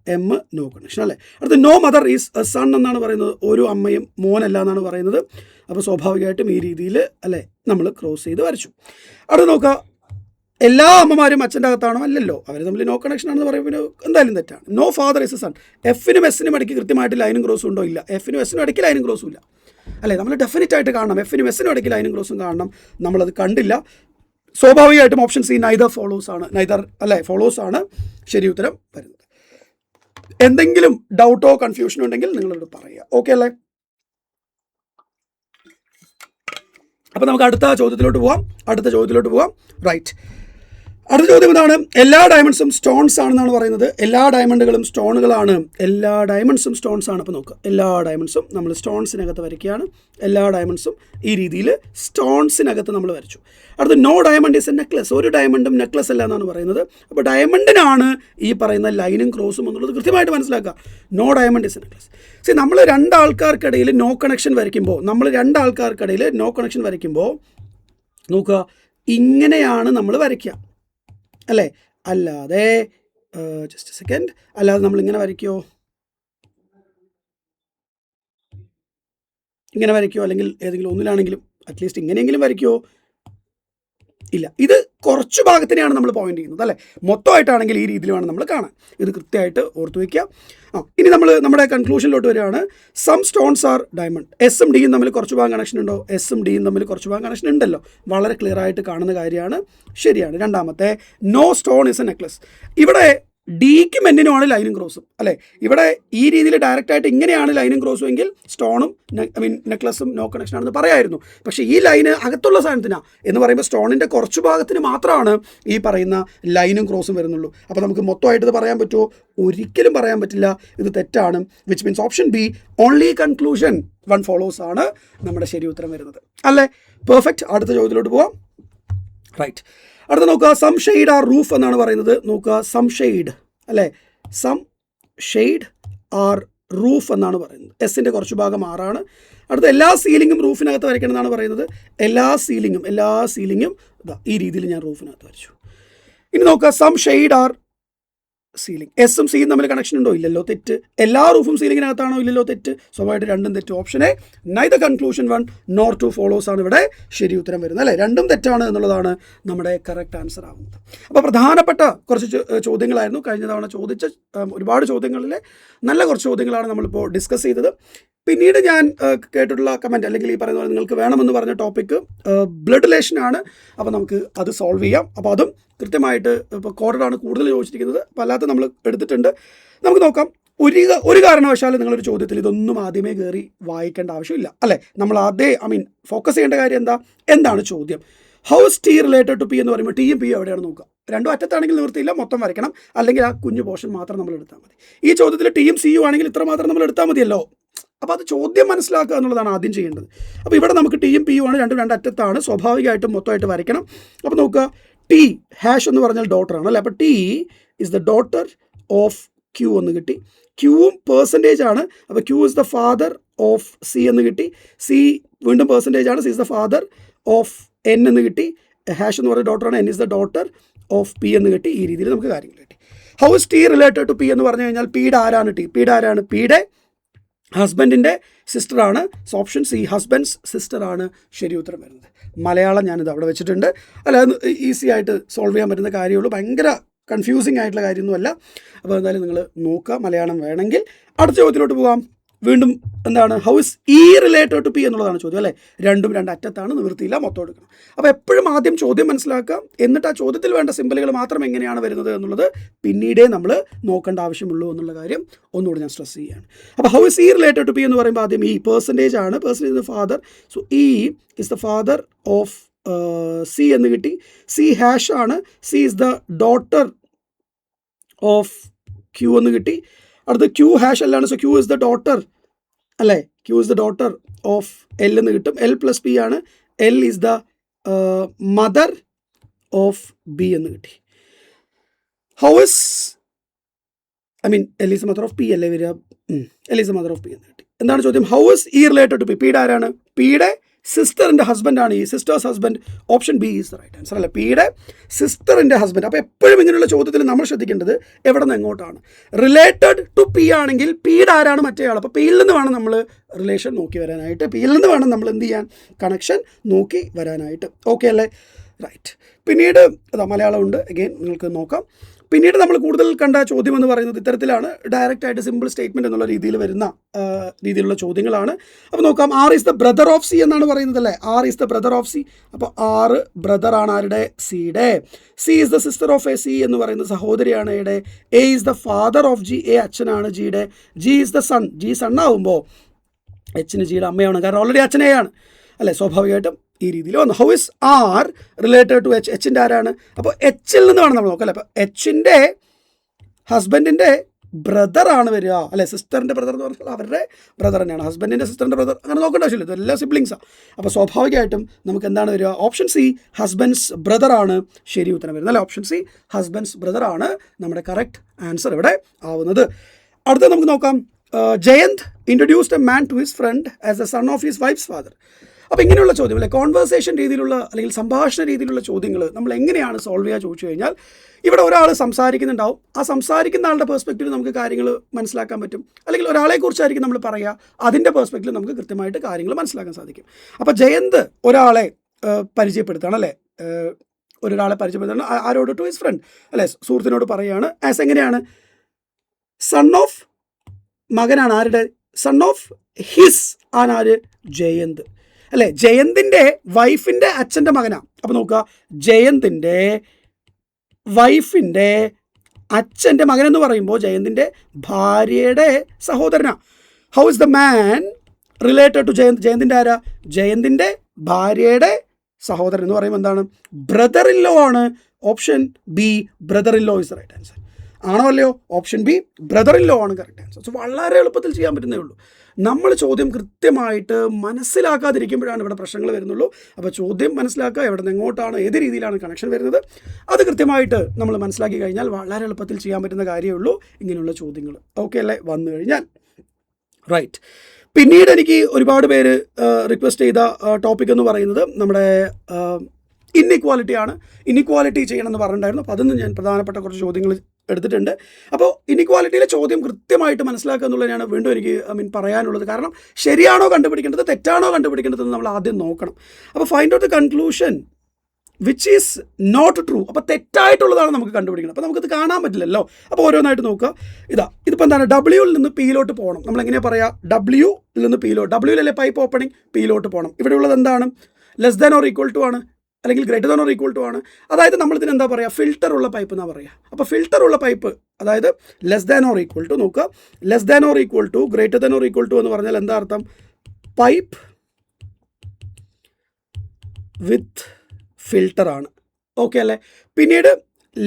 FM നോ കണക്ഷൻ അല്ലേ. അടുത്ത no mother is a son എന്നാണ് പറയുന്നത്. ഒരു അമ്മയും മോനല്ല എന്നാണ് പറയുന്നത്. അപ്പോൾ സ്വാഭാവികമായിട്ടും ഈ രീതിയിൽ അല്ലേ നമ്മൾ ക്രോസ് ചെയ്ത് വരച്ചു. അടുത്ത് നോക്കുക. എല്ലാ അമ്മമാരും അച്ഛൻ്റെ അകത്താണോ? അല്ലല്ലോ. അവർ തമ്മിൽ നോ കണക്ഷൻ ആണെന്ന് പറയുമ്പോൾ എന്തായാലും തെറ്റാണ്. No father is a son. എഫിനും എസിനും ഇടയ്ക്ക് കൃത്യമായിട്ട് ലൈനും ക്രോസും ഉണ്ടോ? ഇല്ല. എഫിനും എസിനും ഇടയ്ക്ക് ലൈനും ക്രോസും ഇല്ല അല്ലേ. നമ്മൾ ഡെഫിനറ്റ് ആയിട്ട് കാണണം. എഫിനും എസിനും ഇടയ്ക്ക് ലൈനും ക്രോസും കാണണം. നമ്മളത് കണ്ടില്ല. സ്വാഭാവികമായിട്ടും ഓപ്ഷൻ സി നൈദർ ഫോളോസ് ആണ്. നൈദർ അല്ലേ ഫോളോസ് ആണ് ശരി ഉത്തരം വരുന്നത്. എന്തെങ്കിലും ഡൗട്ടോ കൺഫ്യൂഷനോ ഉണ്ടെങ്കിൽ നിങ്ങളോട് പറയുക. ഓക്കെ അല്ലേ. അപ്പോൾ നമുക്ക് അടുത്ത ചോദ്യത്തിലോട്ട് പോവാം. റൈറ്റ്. അടുത്ത ചോദ്യം ഇതാണ്. എല്ലാ ഡയമണ്ട്സും സ്റ്റോൺസ് ആണെന്നാണ് പറയുന്നത്. എല്ലാ ഡയമണ്ടുകളും സ്റ്റോണുകളാണ്. എല്ലാ ഡയമണ്ട്സും സ്റ്റോൺസ് ആണ്. അപ്പോൾ നോക്കുക. എല്ലാ ഡയമണ്ട്സും നമ്മൾ സ്റ്റോൺസിനകത്ത് വരയ്ക്കുകയാണ്. എല്ലാ ഡയമണ്ട്സും ഈ രീതിയിൽ സ്റ്റോൺസിനകത്ത് നമ്മൾ വരച്ചു. അടുത്ത no diamond is a necklace. ഒരു ഡയമണ്ടും നെക്ലസ് അല്ല എന്നാണ് പറയുന്നത്. അപ്പോൾ ഡയമണ്ടിനാണ് ഈ പറയുന്ന ലൈനും ക്രോസും എന്നുള്ളത് കൃത്യമായിട്ട് മനസ്സിലാക്കുക. No diamond is a necklace. നമ്മൾ രണ്ടാൾക്കാർക്കിടയിൽ നോ കണക്ഷൻ വരയ്ക്കുമ്പോൾ നോക്കുക, ഇങ്ങനെയാണ് നമ്മൾ വരയ്ക്കുക അല്ലേ. അല്ലാതെ ജസ്റ്റ് സെക്കൻഡ്, അല്ലാതെ നമ്മളിങ്ങനെ വരയ്ക്കുമോ? ഇങ്ങനെ വരയ്ക്കുമോ? അല്ലെങ്കിൽ ഏതെങ്കിലും ഒന്നിലാണെങ്കിലും അറ്റ്ലീസ്റ്റ് ഇങ്ങനെയെങ്കിലും വരയ്ക്കുമോ? ഇല്ല. ഇത് കുറച്ച് ഭാഗത്തിനെയാണ് നമ്മൾ പോയിന്റ് ചെയ്യുന്നത് അല്ലേ. മൊത്തമായിട്ടാണെങ്കിൽ ഈ രീതിയിൽ വേണം നമ്മൾ കാണാൻ. ഇത് കൃത്യമായിട്ട് ഓർത്ത് വയ്ക്കുക. ഇനി നമ്മൾ നമ്മുടെ കൺക്ലൂഷനിലോട്ട് വരികയാണ്. Some stones are diamond. എസും ഡിയും തമ്മിൽ കുറച്ച് ഭാഗം കണക്ഷൻ ഉണ്ടോ? എസും ഡിയും തമ്മിൽ കുറച്ച് ഭാഗം കണക്ഷൻ ഉണ്ടല്ലോ. വളരെ ക്ലിയർ ആയിട്ട് കാണുന്ന കാര്യമാണ്. ശരിയാണ്. രണ്ടാമത്തെ no stone is a necklace. ഇവിടെ ഡിക്കും എന്നിനുമാണ് ലൈനും ക്രോസും അല്ലേ. ഇവിടെ ഈ രീതിയിൽ ഡയറക്റ്റായിട്ട് ഇങ്ങനെയാണ് ലൈനും ക്രോസും എങ്കിൽ സ്റ്റോണും നെക്ലസും നോ കണക്ഷൻ ആണെന്ന് പറയായിരുന്നു. പക്ഷേ ഈ ലൈന് അകത്തുള്ള സാധനത്തിനാണ് എന്ന് പറയുമ്പോൾ സ്റ്റോണിൻ്റെ കുറച്ച് ഭാഗത്തിന് മാത്രമാണ് ഈ പറയുന്ന ലൈനും ക്രോസും വരുന്നുള്ളൂ. അപ്പോൾ നമുക്ക് മൊത്തമായിട്ട് ഇത് പറയാൻ പറ്റുമോ? ഒരിക്കലും പറയാൻ പറ്റില്ല. ഇത് തെറ്റാണ്. Which means option B only conclusion one follows ആണ് നമ്മുടെ ശരി ഉത്തരം വരുന്നത് അല്ലേ. പെർഫെക്റ്റ്. അടുത്ത ചോദ്യത്തിലോട്ട് പോവാം. റൈറ്റ്. അടുത്ത നോക്കുക. സം ഷെയ്ഡ് ആർ റൂഫ് എന്നാണ് പറയുന്നത്. നോക്കുക. സം ഷെയ്ഡ് അല്ലേ. സം ഷെയ്ഡ് ആർ റൂഫ് എന്നാണ് പറയുന്നത്. എസിൻ്റെ കുറച്ച് ഭാഗം ആറാണ്. അടുത്ത എല്ലാ സീലിങ്ങും റൂഫിനകത്ത് വരയ്ക്കണം എന്നാണ് പറയുന്നത്. എല്ലാ സീലിങ്ങും ഇതാ ഈ രീതിയിൽ ഞാൻ റൂഫിനകത്ത് വരച്ചു. ഇനി നോക്കുക, സം ഷെയ്ഡ് ആർ സീലിംഗ്. എസും സിയും തമ്മിൽ കണക്ഷൻ ഉണ്ടോ? ഇല്ലല്ലോ, തെറ്റ്. എല്ലാ റൂഫും സീലിങ്ങിനകത്താണോ? ഇല്ലല്ലോ, തെറ്റ്. സ്വാഭാവികമായിട്ട് രണ്ടും തെറ്റ്. Option A neither conclusion 1 nor 2 follows ആണ് ഇവിടെ ശരി ഉത്തരം വരുന്നത്, അല്ലേ? രണ്ടും തെറ്റാണ് എന്നുള്ളതാണ് നമ്മുടെ കറക്റ്റ് ആൻസർ ആവുന്നത്. അപ്പോൾ പ്രധാനപ്പെട്ട കുറച്ച് ചോദ്യങ്ങളായിരുന്നു കഴിഞ്ഞ തവണ ചോദിച്ച ഒരുപാട് ചോദ്യങ്ങളിലെ നല്ല കുറച്ച് ചോദ്യങ്ങളാണ് നമ്മളിപ്പോൾ ഡിസ്കസ് ചെയ്തത്. പിന്നീട് ഞാൻ കേട്ടിട്ടുള്ള കമൻറ്റ്, അല്ലെങ്കിൽ ഈ പറയുന്ന പോലെ നിങ്ങൾക്ക് വേണമെന്ന് പറഞ്ഞ ടോപ്പിക്ക് ബ്ലഡ് റിലേഷൻ ആണ്. അപ്പോൾ നമുക്ക് അത് സോൾവ് ചെയ്യാം. അപ്പോൾ അതും കൃത്യമായിട്ട് ഇപ്പോൾ കോഡാണ് കൂടുതൽ ചോദിച്ചിരിക്കുന്നത്, അപ്പോൾ അല്ലാത്ത നമ്മൾ എടുത്തിട്ടുണ്ട്. നമുക്ക് നോക്കാം. ഒരു കാരണവശാലും നിങ്ങളൊരു ചോദ്യത്തിൽ ഇതൊന്നും ആദ്യമേ കയറി വായിക്കേണ്ട ആവശ്യമില്ല, അല്ലേ? നമ്മൾ ഫോക്കസ് ചെയ്യേണ്ട കാര്യം എന്താണ് ചോദ്യം? How is T related to P എന്ന് പറയുമ്പോൾ ടിയും പിയും എവിടെയാണ് നോക്കുക. രണ്ടും അറ്റത്താണെങ്കിൽ നിവൃത്തിയില്ല, മൊത്തം വരയ്ക്കണം, അല്ലെങ്കിൽ ആ കുഞ്ഞു പോർഷൻ മാത്രം നമ്മൾ എടുത്താൽ മതി. ഈ ചോദ്യത്തിൽ ടിയും സിയും ആണെങ്കിൽ ഇത്ര മാത്രം നമ്മൾ എടുത്താൽ മതിയല്ലോ. അപ്പോൾ അത് ചോദ്യം മനസ്സിലാക്കുക എന്നുള്ളതാണ് ആദ്യം ചെയ്യേണ്ടത്. അപ്പോൾ ഇവിടെ നമുക്ക് ടിയും പിയും ആണ്, രണ്ടും രണ്ടറ്റത്താണ്, സ്വാഭാവികമായിട്ടും മൊത്തമായിട്ട് വരയ്ക്കണം. അപ്പോൾ നോക്കുക, ടി ഹാഷ് എന്ന് പറഞ്ഞാൽ ഡോട്ടറാണ്, അല്ലേ? അപ്പോൾ T is the daughter of Q എന്ന് കിട്ടി. ക്യൂവും പേഴ്സൻറ്റേജ് ആണ്, അപ്പോൾ Q is the father of C എന്ന് കിട്ടി. സി വീണ്ടും പേഴ്സൻറ്റേജ് ആണ്, C is the father of N എന്ന് കിട്ടി. ഹാഷ് എന്ന് പറഞ്ഞ ഡോട്ടറാണ്, N is the daughter of P എന്ന് കിട്ടി. ഈ രീതിയിൽ നമുക്ക് കാര്യങ്ങൾ കിട്ടി. How is T related to P എന്ന് പറഞ്ഞു കഴിഞ്ഞാൽ പിയുടെ ആരാണ് ടി? പിയുടെ ആരാണ്? പിയുടെ ഹസ്ബൻഡിൻ്റെ സിസ്റ്ററാണ്. ഓപ്ഷൻ സി ഹസ്ബൻഡ്സ് സിസ്റ്ററാണ് ശരി ഉത്തരം വരുന്നത്. മലയാളം ഞാനിത് അവിടെ വെച്ചിട്ടുണ്ട്, അല്ല ഈസി ആയിട്ട് സോൾവ് ചെയ്യാൻ പറ്റുന്ന കാര്യമുള്ളൂ, ഭയങ്കര കൺഫ്യൂസിങ് ആയിട്ടുള്ള കാര്യമൊന്നുമല്ല. അപ്പോൾ എന്തായാലും നിങ്ങൾ നോക്കുക, മലയാളം വേണമെങ്കിൽ. അടുത്ത ചോദ്യത്തിലോട്ട് പോകാം. വീണ്ടും എന്താണ്? How is E related to P എന്നുള്ളതാണ് ചോദ്യം, അല്ലേ? രണ്ടും രണ്ടറ്റത്താണ്, നിവൃത്തിയില്ല, മൊത്തം എടുക്കണം. അപ്പോൾ എപ്പോഴും ആദ്യം ചോദ്യം മനസ്സിലാക്കുക, എന്നിട്ട് ആ ചോദ്യത്തിൽ വേണ്ട സിമ്പലുകൾ മാത്രം എങ്ങനെയാണ് വരുന്നത് എന്നുള്ളത് പിന്നീടേ നമ്മൾ നോക്കേണ്ട ആവശ്യമുള്ളൂ എന്നുള്ള കാര്യം ഒന്നുകൂടി ഞാൻ സ്ട്രെസ് ചെയ്യുകയാണ്. അപ്പോൾ how is E related to P എന്ന് പറയുമ്പോൾ ആദ്യം ഈ പേഴ്സൻറ്റേജ് ആണ്, percentage the father. So E is the father of C എന്ന് കിട്ടി. സി ഹാഷ് ആണ്, C is the daughter of Q എന്ന് കിട്ടി. അടുത്ത് ക്യൂ ഹാഷ് അല്ലാണ്, so Q is the daughter, അല്ലേ? Q is the daughter of L എന്ന് കിട്ടും. എൽ പ്ലസ് പി ആണ്, L is the mother of B എന്ന് കിട്ടി. How is L is the mother of P അല്ലേ വരിക? L is the mother of P എന്ന് കിട്ടി. എന്താണ് ചോദ്യം? How is E related to P? പിയുടെ ആരാണ്? പിയുടെ സിസ്റ്ററിൻ്റെ ഹസ്ബൻഡാണ് ഈ sister's husband. Option B is the right answer, അല്ലേ? പിയുടെ സിസ്റ്ററിൻ്റെ ഹസ്ബൻഡ്. അപ്പോൾ എപ്പോഴും ഇങ്ങനെയുള്ള ചോദ്യത്തിൽ നമ്മൾ ശ്രദ്ധിക്കേണ്ടത് എവിടെ നിന്ന് എങ്ങോട്ടാണ്. റിലേറ്റഡ് ടു പി ആണെങ്കിൽ പിയുടെ ആരാണ് മറ്റേ ആൾ. അപ്പോൾ പിയിൽ നിന്ന് വേണം നമ്മൾ റിലേഷൻ നോക്കി വരാനായിട്ട്, പിയിൽ നിന്ന് വേണം നമ്മൾ എന്ത് ചെയ്യാൻ, കണക്ഷൻ നോക്കി വരാനായിട്ട്. ഓക്കെ അല്ലേ? റൈറ്റ്. പിന്നീട് മലയാളം ഉണ്ട്, അഗെയിൻ നിങ്ങൾക്ക് നോക്കാം. പിന്നീട് നമ്മൾ കൂടുതൽ കണ്ട ചോദ്യം എന്ന് പറയുന്നത് ഇത്തരത്തിലാണ്, ഡയറക്റ്റായിട്ട് സിമ്പിൾ സ്റ്റേറ്റ്മെൻറ്റ് എന്നുള്ള രീതിയിൽ വരുന്ന രീതിയിലുള്ള ചോദ്യങ്ങളാണ്. അപ്പോൾ നോക്കാം. R is the brother of C എന്നാണ് പറയുന്നത്, അല്ലേ? R is the brother of C. അപ്പോൾ ആറ് ബ്രദറാണ് ആരുടെ? സിയുടെ. C is the sister of A. C എന്ന് പറയുന്നത് സഹോദരിയാണ് എയുടെ. A is the father of G. A അച്ഛനാണ് ജിയുടെ. G is the son. G സണ്ണാവുമ്പോൾ എച്ചിന് ജിയുടെ അമ്മയാണ്, കാരണം ഓൾറെഡി അച്ഛനെയാണ്, അല്ലേ? സ്വാഭാവികമായിട്ടും ഈ രീതിയിൽ വന്നു. How is R related to H? എച്ചിൻ്റെ ആരാണ്? അപ്പോൾ എച്ചിൽ നിന്ന് വേണം നമ്മൾ നോക്കാം, അല്ലേ? അപ്പോൾ എച്ചിൻ്റെ ഹസ്ബൻഡിൻ്റെ ബ്രദറാണ് വരിക, അല്ലേ? സിസ്റ്ററിൻ്റെ ബ്രദർ എന്ന് പറഞ്ഞാൽ അവരുടെ ബ്രദർ തന്നെയാണ്, ഹസ്ബൻഡിൻ്റെ സിസ്റ്ററിൻ്റെ ബ്രദർ, അങ്ങനെ നോക്കേണ്ട ആവശ്യമില്ല, ഇതെല്ലാം സിബ്ലിങ്സാണ്. അപ്പോൾ സ്വാഭാവികമായിട്ടും നമുക്ക് എന്താണ് വരിക? ഓപ്ഷൻ സി ഹസ്ബൻഡ്സ് ബ്രദറാണ് ശരി ഉത്തരം വരുന്നത്, അല്ലേ? ഓപ്ഷൻ സി ഹസ്ബൻഡ്സ് ബ്രദറാണ് നമ്മുടെ കറക്റ്റ് ആൻസർ ഇവിടെ ആവുന്നത്. അടുത്ത നമുക്ക് നോക്കാം. Jayant introduced a man to his friend as a son of his wife's father. അപ്പോൾ ഇങ്ങനെയുള്ള ചോദ്യം, അല്ലെ? കോൺവേഴ്സേഷൻ രീതിയിലുള്ള അല്ലെങ്കിൽ സംഭാഷണ രീതിയിലുള്ള ചോദ്യങ്ങൾ നമ്മൾ എങ്ങനെയാണ് സോൾവ് ചെയ്യുക ചോദിച്ചു കഴിഞ്ഞാൽ, ഇവിടെ ഒരാൾ സംസാരിക്കുന്നുണ്ടാവും, ആ സംസാരിക്കുന്ന ആളുടെ പെർസ്പെക്റ്റീവ് നമുക്ക് കാര്യങ്ങൾ മനസ്സിലാക്കാൻ പറ്റും, അല്ലെങ്കിൽ ഒരാളെക്കുറിച്ചായിരിക്കും നമ്മൾ പറയുക, അതിൻ്റെ പെർസ്പെക്റ്റീവ് നമുക്ക് കൃത്യമായിട്ട് കാര്യങ്ങൾ മനസ്സിലാക്കാൻ സാധിക്കും. അപ്പോൾ ജയന്ത് ഒരാളെ പരിചയപ്പെടുത്താണ്, അല്ലേ? ഒരാളെ പരിചയപ്പെടുത്താണ് ആരോട്? ടു ഹിസ് ഫ്രണ്ട്, അല്ലേ? സുഹൃത്തിനോട് പറയുകയാണ്. ആസ് എങ്ങനെയാണ്? സൺ ഓഫ്, മകനാണ് ആരുടെ? സൺ ഓഫ് ഹിസ് ആണ് ആര്? ജയന്ത്, അല്ലേ? ജയന്തിൻ്റെ വൈഫിൻ്റെ അച്ഛൻ്റെ മകനാണ്. അപ്പോൾ നോക്കുക, ജയന്തിൻ്റെ വൈഫിൻ്റെ അച്ഛൻ്റെ മകൻ എന്ന് പറയുമ്പോൾ ജയന്തിൻ്റെ ഭാര്യയുടെ സഹോദരനാണ്. How is the man related to Jayant? ജയന്തിൻ്റെ ആരാ? ജയന്തിൻ്റെ ഭാര്യയുടെ സഹോദരൻ എന്ന് പറയുമ്പോൾ എന്താണ്? ബ്രദർ ഇൻ ലോ ആണ്. Option B brother in law is the right answer. ആണോ അല്ലയോ? Option B brother in law ആണ് കറക്റ്റ് ആൻസർ. സോ വളരെ എളുപ്പത്തിൽ ചെയ്യാൻ പറ്റുന്നേ ഉള്ളൂ. നമ്മൾ ചോദ്യം കൃത്യമായിട്ട് മനസ്സിലാക്കാതിരിക്കുമ്പോഴാണ് ഇവിടെ പ്രശ്നങ്ങൾ വരുന്നുള്ളൂ. അപ്പോൾ ചോദ്യം മനസ്സിലാക്കുക, എവിടെ നിന്ന് എങ്ങോട്ടാണ്, ഏത് രീതിയിലാണ് കണക്ഷൻ വരുന്നത്, അത് കൃത്യമായിട്ട് നമ്മൾ മനസ്സിലാക്കി കഴിഞ്ഞാൽ വളരെ എളുപ്പത്തിൽ ചെയ്യാൻ പറ്റുന്ന കാര്യമേ ഉള്ളൂ ഇങ്ങനെയുള്ള ചോദ്യങ്ങൾ. ഓക്കെ അല്ലേ? വന്നു കഴിഞ്ഞാൽ റൈറ്റ്. പിന്നീട് എനിക്ക് ഒരുപാട് പേര് റിക്വസ്റ്റ് ചെയ്ത ടോപ്പിക് എന്ന് പറയുന്നത് നമ്മുടെ ഇന്നിക്വാലിറ്റിയാണ്. ഇന്നിക്വാലിറ്റി ചെയ്യണമെന്ന് പറഞ്ഞിട്ടുണ്ടായിരുന്നു. അപ്പോൾ അതിൽ നിന്ന് ഞാൻ പ്രധാനപ്പെട്ട കുറച്ച് ചോദ്യങ്ങൾ എടുത്തിട്ടുണ്ട്. അപ്പോൾ ഇന്നിക്വാലിറ്റിയിലെ ചോദ്യം കൃത്യമായിട്ട് മനസ്സിലാക്കുക എന്നുള്ളതാണ് വീണ്ടും എനിക്ക് പറയാനുള്ളത്. കാരണം ശരിയാണോ കണ്ടുപിടിക്കേണ്ടത് തെറ്റാണോ കണ്ടുപിടിക്കേണ്ടതെന്ന് നമ്മൾ ആദ്യം നോക്കണം. അപ്പോൾ find out the conclusion which is not true. അപ്പോൾ തെറ്റായിട്ടുള്ളതാണ് നമുക്ക് കണ്ടുപിടിക്കണം. അപ്പോൾ നമുക്കത് കാണാൻ പറ്റില്ലല്ലോ. അപ്പോൾ ഓരോന്നായിട്ട് നോക്കുക. ഇതിപ്പോൾ എന്താണ്, ഡബ്ല്യൂയിൽ നിന്ന് പിയിലോട്ട് പോകണം. നമ്മൾ എങ്ങനെയാണ് പറയുക, ഡബ്ല്യൂയിൽ നിന്ന് പിയിലോട്ട്. ഡബ്ല്യൂയിലല്ലേ പൈപ്പ് ഓപ്പണിംഗ്, പിയിലോട്ട് പോകണം. ഇവിടെയുള്ളത് എന്താണ്, less than or equal to ആണ്, അല്ലെങ്കിൽ greater than or equal to ആണ്. അതായത് നമ്മളിതിന് എന്താ പറയുക, ഫിൽറ്റർ ഉള്ള പൈപ്പ് എന്നാണ് പറയുക. അപ്പോൾ ഫിൽറ്റർ ഉള്ള പൈപ്പ്, അതായത് less than or equal to നോക്കുക. Less than or equal to, greater than or equal to എന്ന് പറഞ്ഞാൽ എന്താ അർത്ഥം, പൈപ്പ് വിത്ത് ഫിൽറ്റർ ആണ്. ഓക്കെ അല്ലേ. പിന്നീട്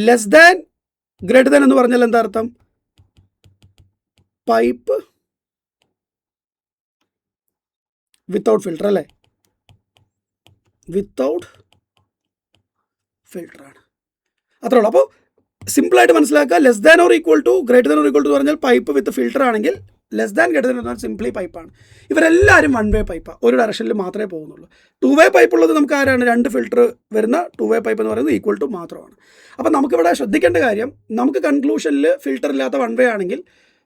ലെസ് ദാൻ ഗ്രേറ്റർ ദാൻ എന്ന് പറഞ്ഞാൽ എന്താ അർത്ഥം, പൈപ്പ് വിത്തൗട്ട് ഫിൽറ്റർ അല്ലേ, വിത്തൗട്ട് ഫിൽറ്റർ ആണ്. അത്രേ ഉള്ളൂ. അപ്പോൾ സിമ്പിളായിട്ട് മനസ്സിലാക്കുക, less than or equal to, greater than or equal to പറഞ്ഞാൽ പൈപ്പ് വിത്ത് ഫിൽറ്റർ ആണെങ്കിൽ ലെസ് ദാൻ ഗ്രേറ്റർ ദാൻ എന്ന് പറഞ്ഞാൽ സിംപ്ലി പൈപ്പാണ്. ഇവരെല്ലാവരും വൺ വേ പൈപ്പാണ്, ഒരു ഡയറക്ഷനിൽ മാത്രമേ പോകുന്നുള്ളൂ. ടു വേ പൈപ്പ് ഉള്ളത് നമുക്ക് ആരാണ്, രണ്ട് ഫിൽറ്റർ വരുന്ന ടു വേ പൈപ്പ് എന്ന് പറയുന്നത് ഈക്വൽ ടു മാത്രമാണ്. അപ്പോൾ നമുക്കിവിടെ ശ്രദ്ധിക്കേണ്ട കാര്യം, നമുക്ക് കൺക്ലൂഷനിൽ ഫിൽറ്റർ ഇല്ലാത്ത വൺ വേ ആണെങ്കിൽ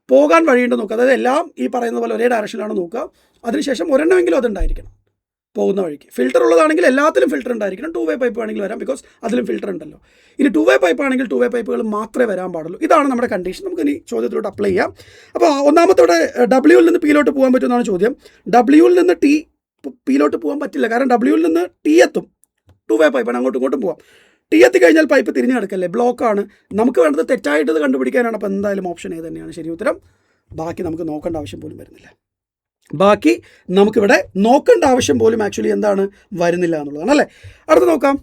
പോകാൻ വഴിയുണ്ട് നോക്കുക. അതായത് എല്ലാം ഈ പറയുന്ന പോലെ ഒരേ ഡയറക്ഷനിലാണ് നോക്കുക. അതിനുശേഷം ഒരെണ്ണമെങ്കിലും അതുണ്ടായിരിക്കണം പോകുന്ന വഴിക്ക്. ഫിൽറ്റർ ഉള്ളതാണെങ്കിൽ എല്ലാത്തിലും ഫിൽറ്റർ ഉണ്ടായിരിക്കണം. ടു വേ പൈപ്പ് ആണെങ്കിൽ വരാം, ബിക്കോസ് അതിലും ഫിൽറ്റർ ഉണ്ടല്ലോ. ഇനി ടു വേ പൈപ്പ് ആണെങ്കിൽ ടു വേ പൈപ്പുകൾ മാത്രമേ വരാൻ പാടുള്ളൂ. ഇതാണ് നമ്മുടെ കണ്ടീഷൻ. നമുക്ക് ഇനി ചോദ്യത്തിലോട്ട് അപ്ലൈ ചെയ്യാം. അപ്പോൾ ഒന്നാമത്തെ ഇവിടെ ഡബ്ല്യൂയിൽ നിന്ന് പിയിലോട്ട് പോകാൻ പറ്റുമെന്നാണ് ചോദ്യം. ഡബ്ല്യൂയിൽ നിന്ന് ടി പിയിലോട്ട് പോകാൻ പറ്റില്ല. കാരണം ഡബ്ല്യൂയിൽ നിന്ന് ടി എത്തും, ടു വേ പൈപ്പാണ്, അങ്ങോട്ടും ഇങ്ങോട്ടും പോകാം. ടി എത്തി കഴിഞ്ഞാൽ പൈപ്പ് തിരിഞ്ഞു കിടക്കല്ലേ, ബ്ലോക്കാണ്. നമുക്ക് വേണ്ടത് തെറ്റായിട്ടത് കണ്ടുപിടിക്കാനാണ്. അപ്പോൾ എന്തായാലും ഓപ്ഷൻ ഏത് തന്നെയാണ് ശരി ഉത്തരം. ബാക്കി നമുക്ക് നോക്കേണ്ട ആവശ്യം പോലും വരുന്നില്ല. ബാക്കി നമുക്കിവിടെ നോക്കേണ്ട ആവശ്യം പോലും ആക്ച്വലി എന്താണ് വരുന്നില്ല എന്നുള്ളതാണ് അല്ലേ. അടുത്ത് നോക്കാം,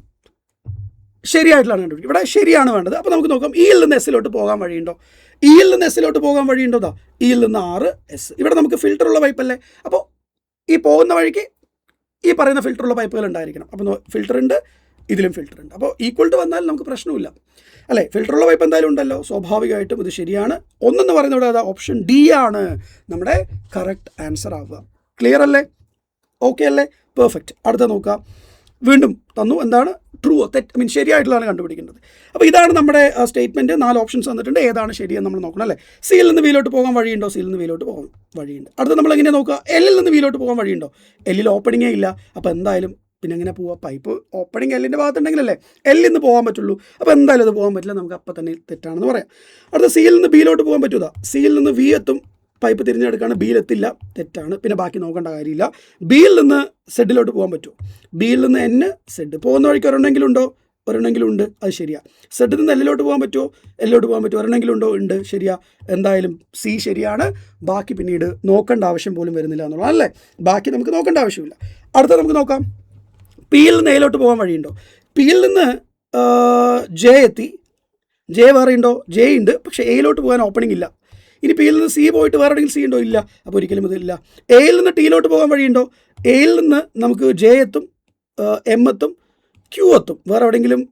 ശരിയായിട്ടുള്ളതാണ് കണ്ടുപിടിക്കുക. ഇവിടെ ശരിയാണ് വേണ്ടത്. അപ്പോൾ നമുക്ക് നോക്കാം, ഇയിൽ നിന്ന് എസ്സിലോട്ട് പോകാൻ വഴിയുണ്ടോ. ഇയിൽ നിന്ന് എസ്സിലോട്ട് പോകാൻ വഴിയുണ്ടോ, ഇയിൽ നിന്ന് 6S. ഇവിടെ നമുക്ക് ഫിൽറ്റർ ഉള്ള പൈപ്പല്ലേ. അപ്പോൾ ഈ പോകുന്ന വഴിക്ക് ഈ പറയുന്ന ഫിൽറ്റർ ഉള്ള പൈപ്പുകൾ ഉണ്ടായിരിക്കണം. അപ്പോൾ ഫിൽറ്റർ ഉണ്ട്, ഇതിലും ഫിൽറ്റർ ഉണ്ട്. അപ്പോൾ ഈക്വൽ ടു വന്നാൽ നമുക്ക് പ്രശ്നമില്ല അല്ലേ. ഫിൽറ്ററുള്ള പൈപ്പ് എന്തായാലും ഉണ്ടല്ലോ, സ്വാഭാവികമായിട്ടും ഇത് ശരിയാണ്. ഒന്നെന്ന് പറയുന്നത് ഇവിടെ അതാ ഓപ്ഷൻ ഡി ആണ് നമ്മുടെ കറക്റ്റ് ആൻസർ ആവുക. ക്ലിയർ അല്ലേ, ഓക്കെ അല്ലേ, പെർഫെക്റ്റ്. അടുത്ത നോക്കാം, വീണ്ടും തന്നു എന്താണ് ട്രൂ തെറ്റ്, ശരിയായിട്ടുള്ളതാണ് കണ്ടുപിടിക്കേണ്ടത്. അപ്പോൾ ഇതാണ് നമ്മുടെ സ്റ്റേറ്റ്മെൻറ്റ്. 4 ഓപ്ഷൻസ് തന്നിട്ടുണ്ട്, ഏതാണ് ശരിയെന്ന് നമ്മൾ നോക്കണം അല്ലേ. സിയിൽ നിന്ന് വിയിലോട്ട് പോകാൻ വഴിയുണ്ടോ, സിയിൽ നിന്ന് വിയിലോട്ട് പോകാൻ വഴിയുണ്ട്. അടുത്ത നമ്മൾ എങ്ങനെ നോക്കുക, എല്ലിൽ നിന്ന് വിയിലോട്ട് പോകാൻ വഴിയുണ്ടോ. എല്ലിൽ ഓപ്പണിങ്ങേ ഇല്ല. അപ്പോൾ എന്തായാലും പിന്നെ എങ്ങനെ പോവുക, പൈപ്പ് ഓപ്പണിങ് എല്ലിൻ്റെ ഭാഗത്തുണ്ടെങ്കിലല്ലേ എല്ലിൽ നിന്ന് പോകാൻ പറ്റുള്ളൂ. അപ്പോൾ എന്തായാലും അത് പോകാൻ പറ്റില്ല, നമുക്ക് അപ്പം തന്നെ തെറ്റാണെന്ന് പറയാം. അടുത്ത സിയിൽ നിന്ന് ബിയിലോട്ട് പോകാൻ പറ്റുക, സിയിൽ നിന്ന് വി എത്തും, പൈപ്പ് തിരിഞ്ഞെടുക്കുകയാണ്, ബിയിൽ എത്തില്ല, തെറ്റാണ്. പിന്നെ ബാക്കി നോക്കേണ്ട കാര്യമില്ല. ബിയിൽ നിന്ന് സെഡിലോട്ട് പോകാൻ പറ്റുമോ, ബിയിൽ നിന്ന് എൻ സെഡ് പോകുന്ന വഴിക്ക് ഒരെണ്ണെങ്കിലും ഉണ്ടോ, ഒരെണ്ണെങ്കിലും ഉണ്ട്, അത് ശരിയാണ്. സെഡിൽ നിന്ന് എല്ലിലോട്ട് പോകാൻ പറ്റുമോ, എല്ലിലോട്ട് പോകാൻ പറ്റുമോ, ഒരെണ്ണെങ്കിലും ഉണ്ടോ, ഉണ്ട്, ശരിയാ. എന്തായാലും സി ശരിയാണ്. ബാക്കി പിന്നീട് നോക്കേണ്ട ആവശ്യം പോലും വരുന്നില്ല എന്നുള്ളതാണ് അല്ലേ. ബാക്കി നമുക്ക് നോക്കേണ്ട ആവശ്യമില്ല. അടുത്ത നമുക്ക് നോക്കാം, പിയിൽ നിന്ന് എയിലോട്ട് പോകാൻ വഴിയുണ്ടോ. പിയിൽ നിന്ന് ജെ എത്തി, ജെ വേറെ ഉണ്ടോ, ജെ ഉണ്ട്, പക്ഷേ എയിലോട്ട് പോകാൻ ഓപ്പണിംഗ് ഇല്ല. ഇനി പിയിൽ നിന്ന് സി പോയിട്ട് വേറെ എവിടെയെങ്കിലും സി ഉണ്ടോ, ഇല്ല. അപ്പോൾ ഒരിക്കലും ഇതില്ല. എയിൽ നിന്ന് ടിയിലോട്ട് പോകാൻ വഴിയുണ്ടോ, എയിൽ നിന്ന് നമുക്ക് ജെ എത്തും, എം എത്തും, ക്യൂ എത്തും, വേറെ എവിടെയെങ്കിലും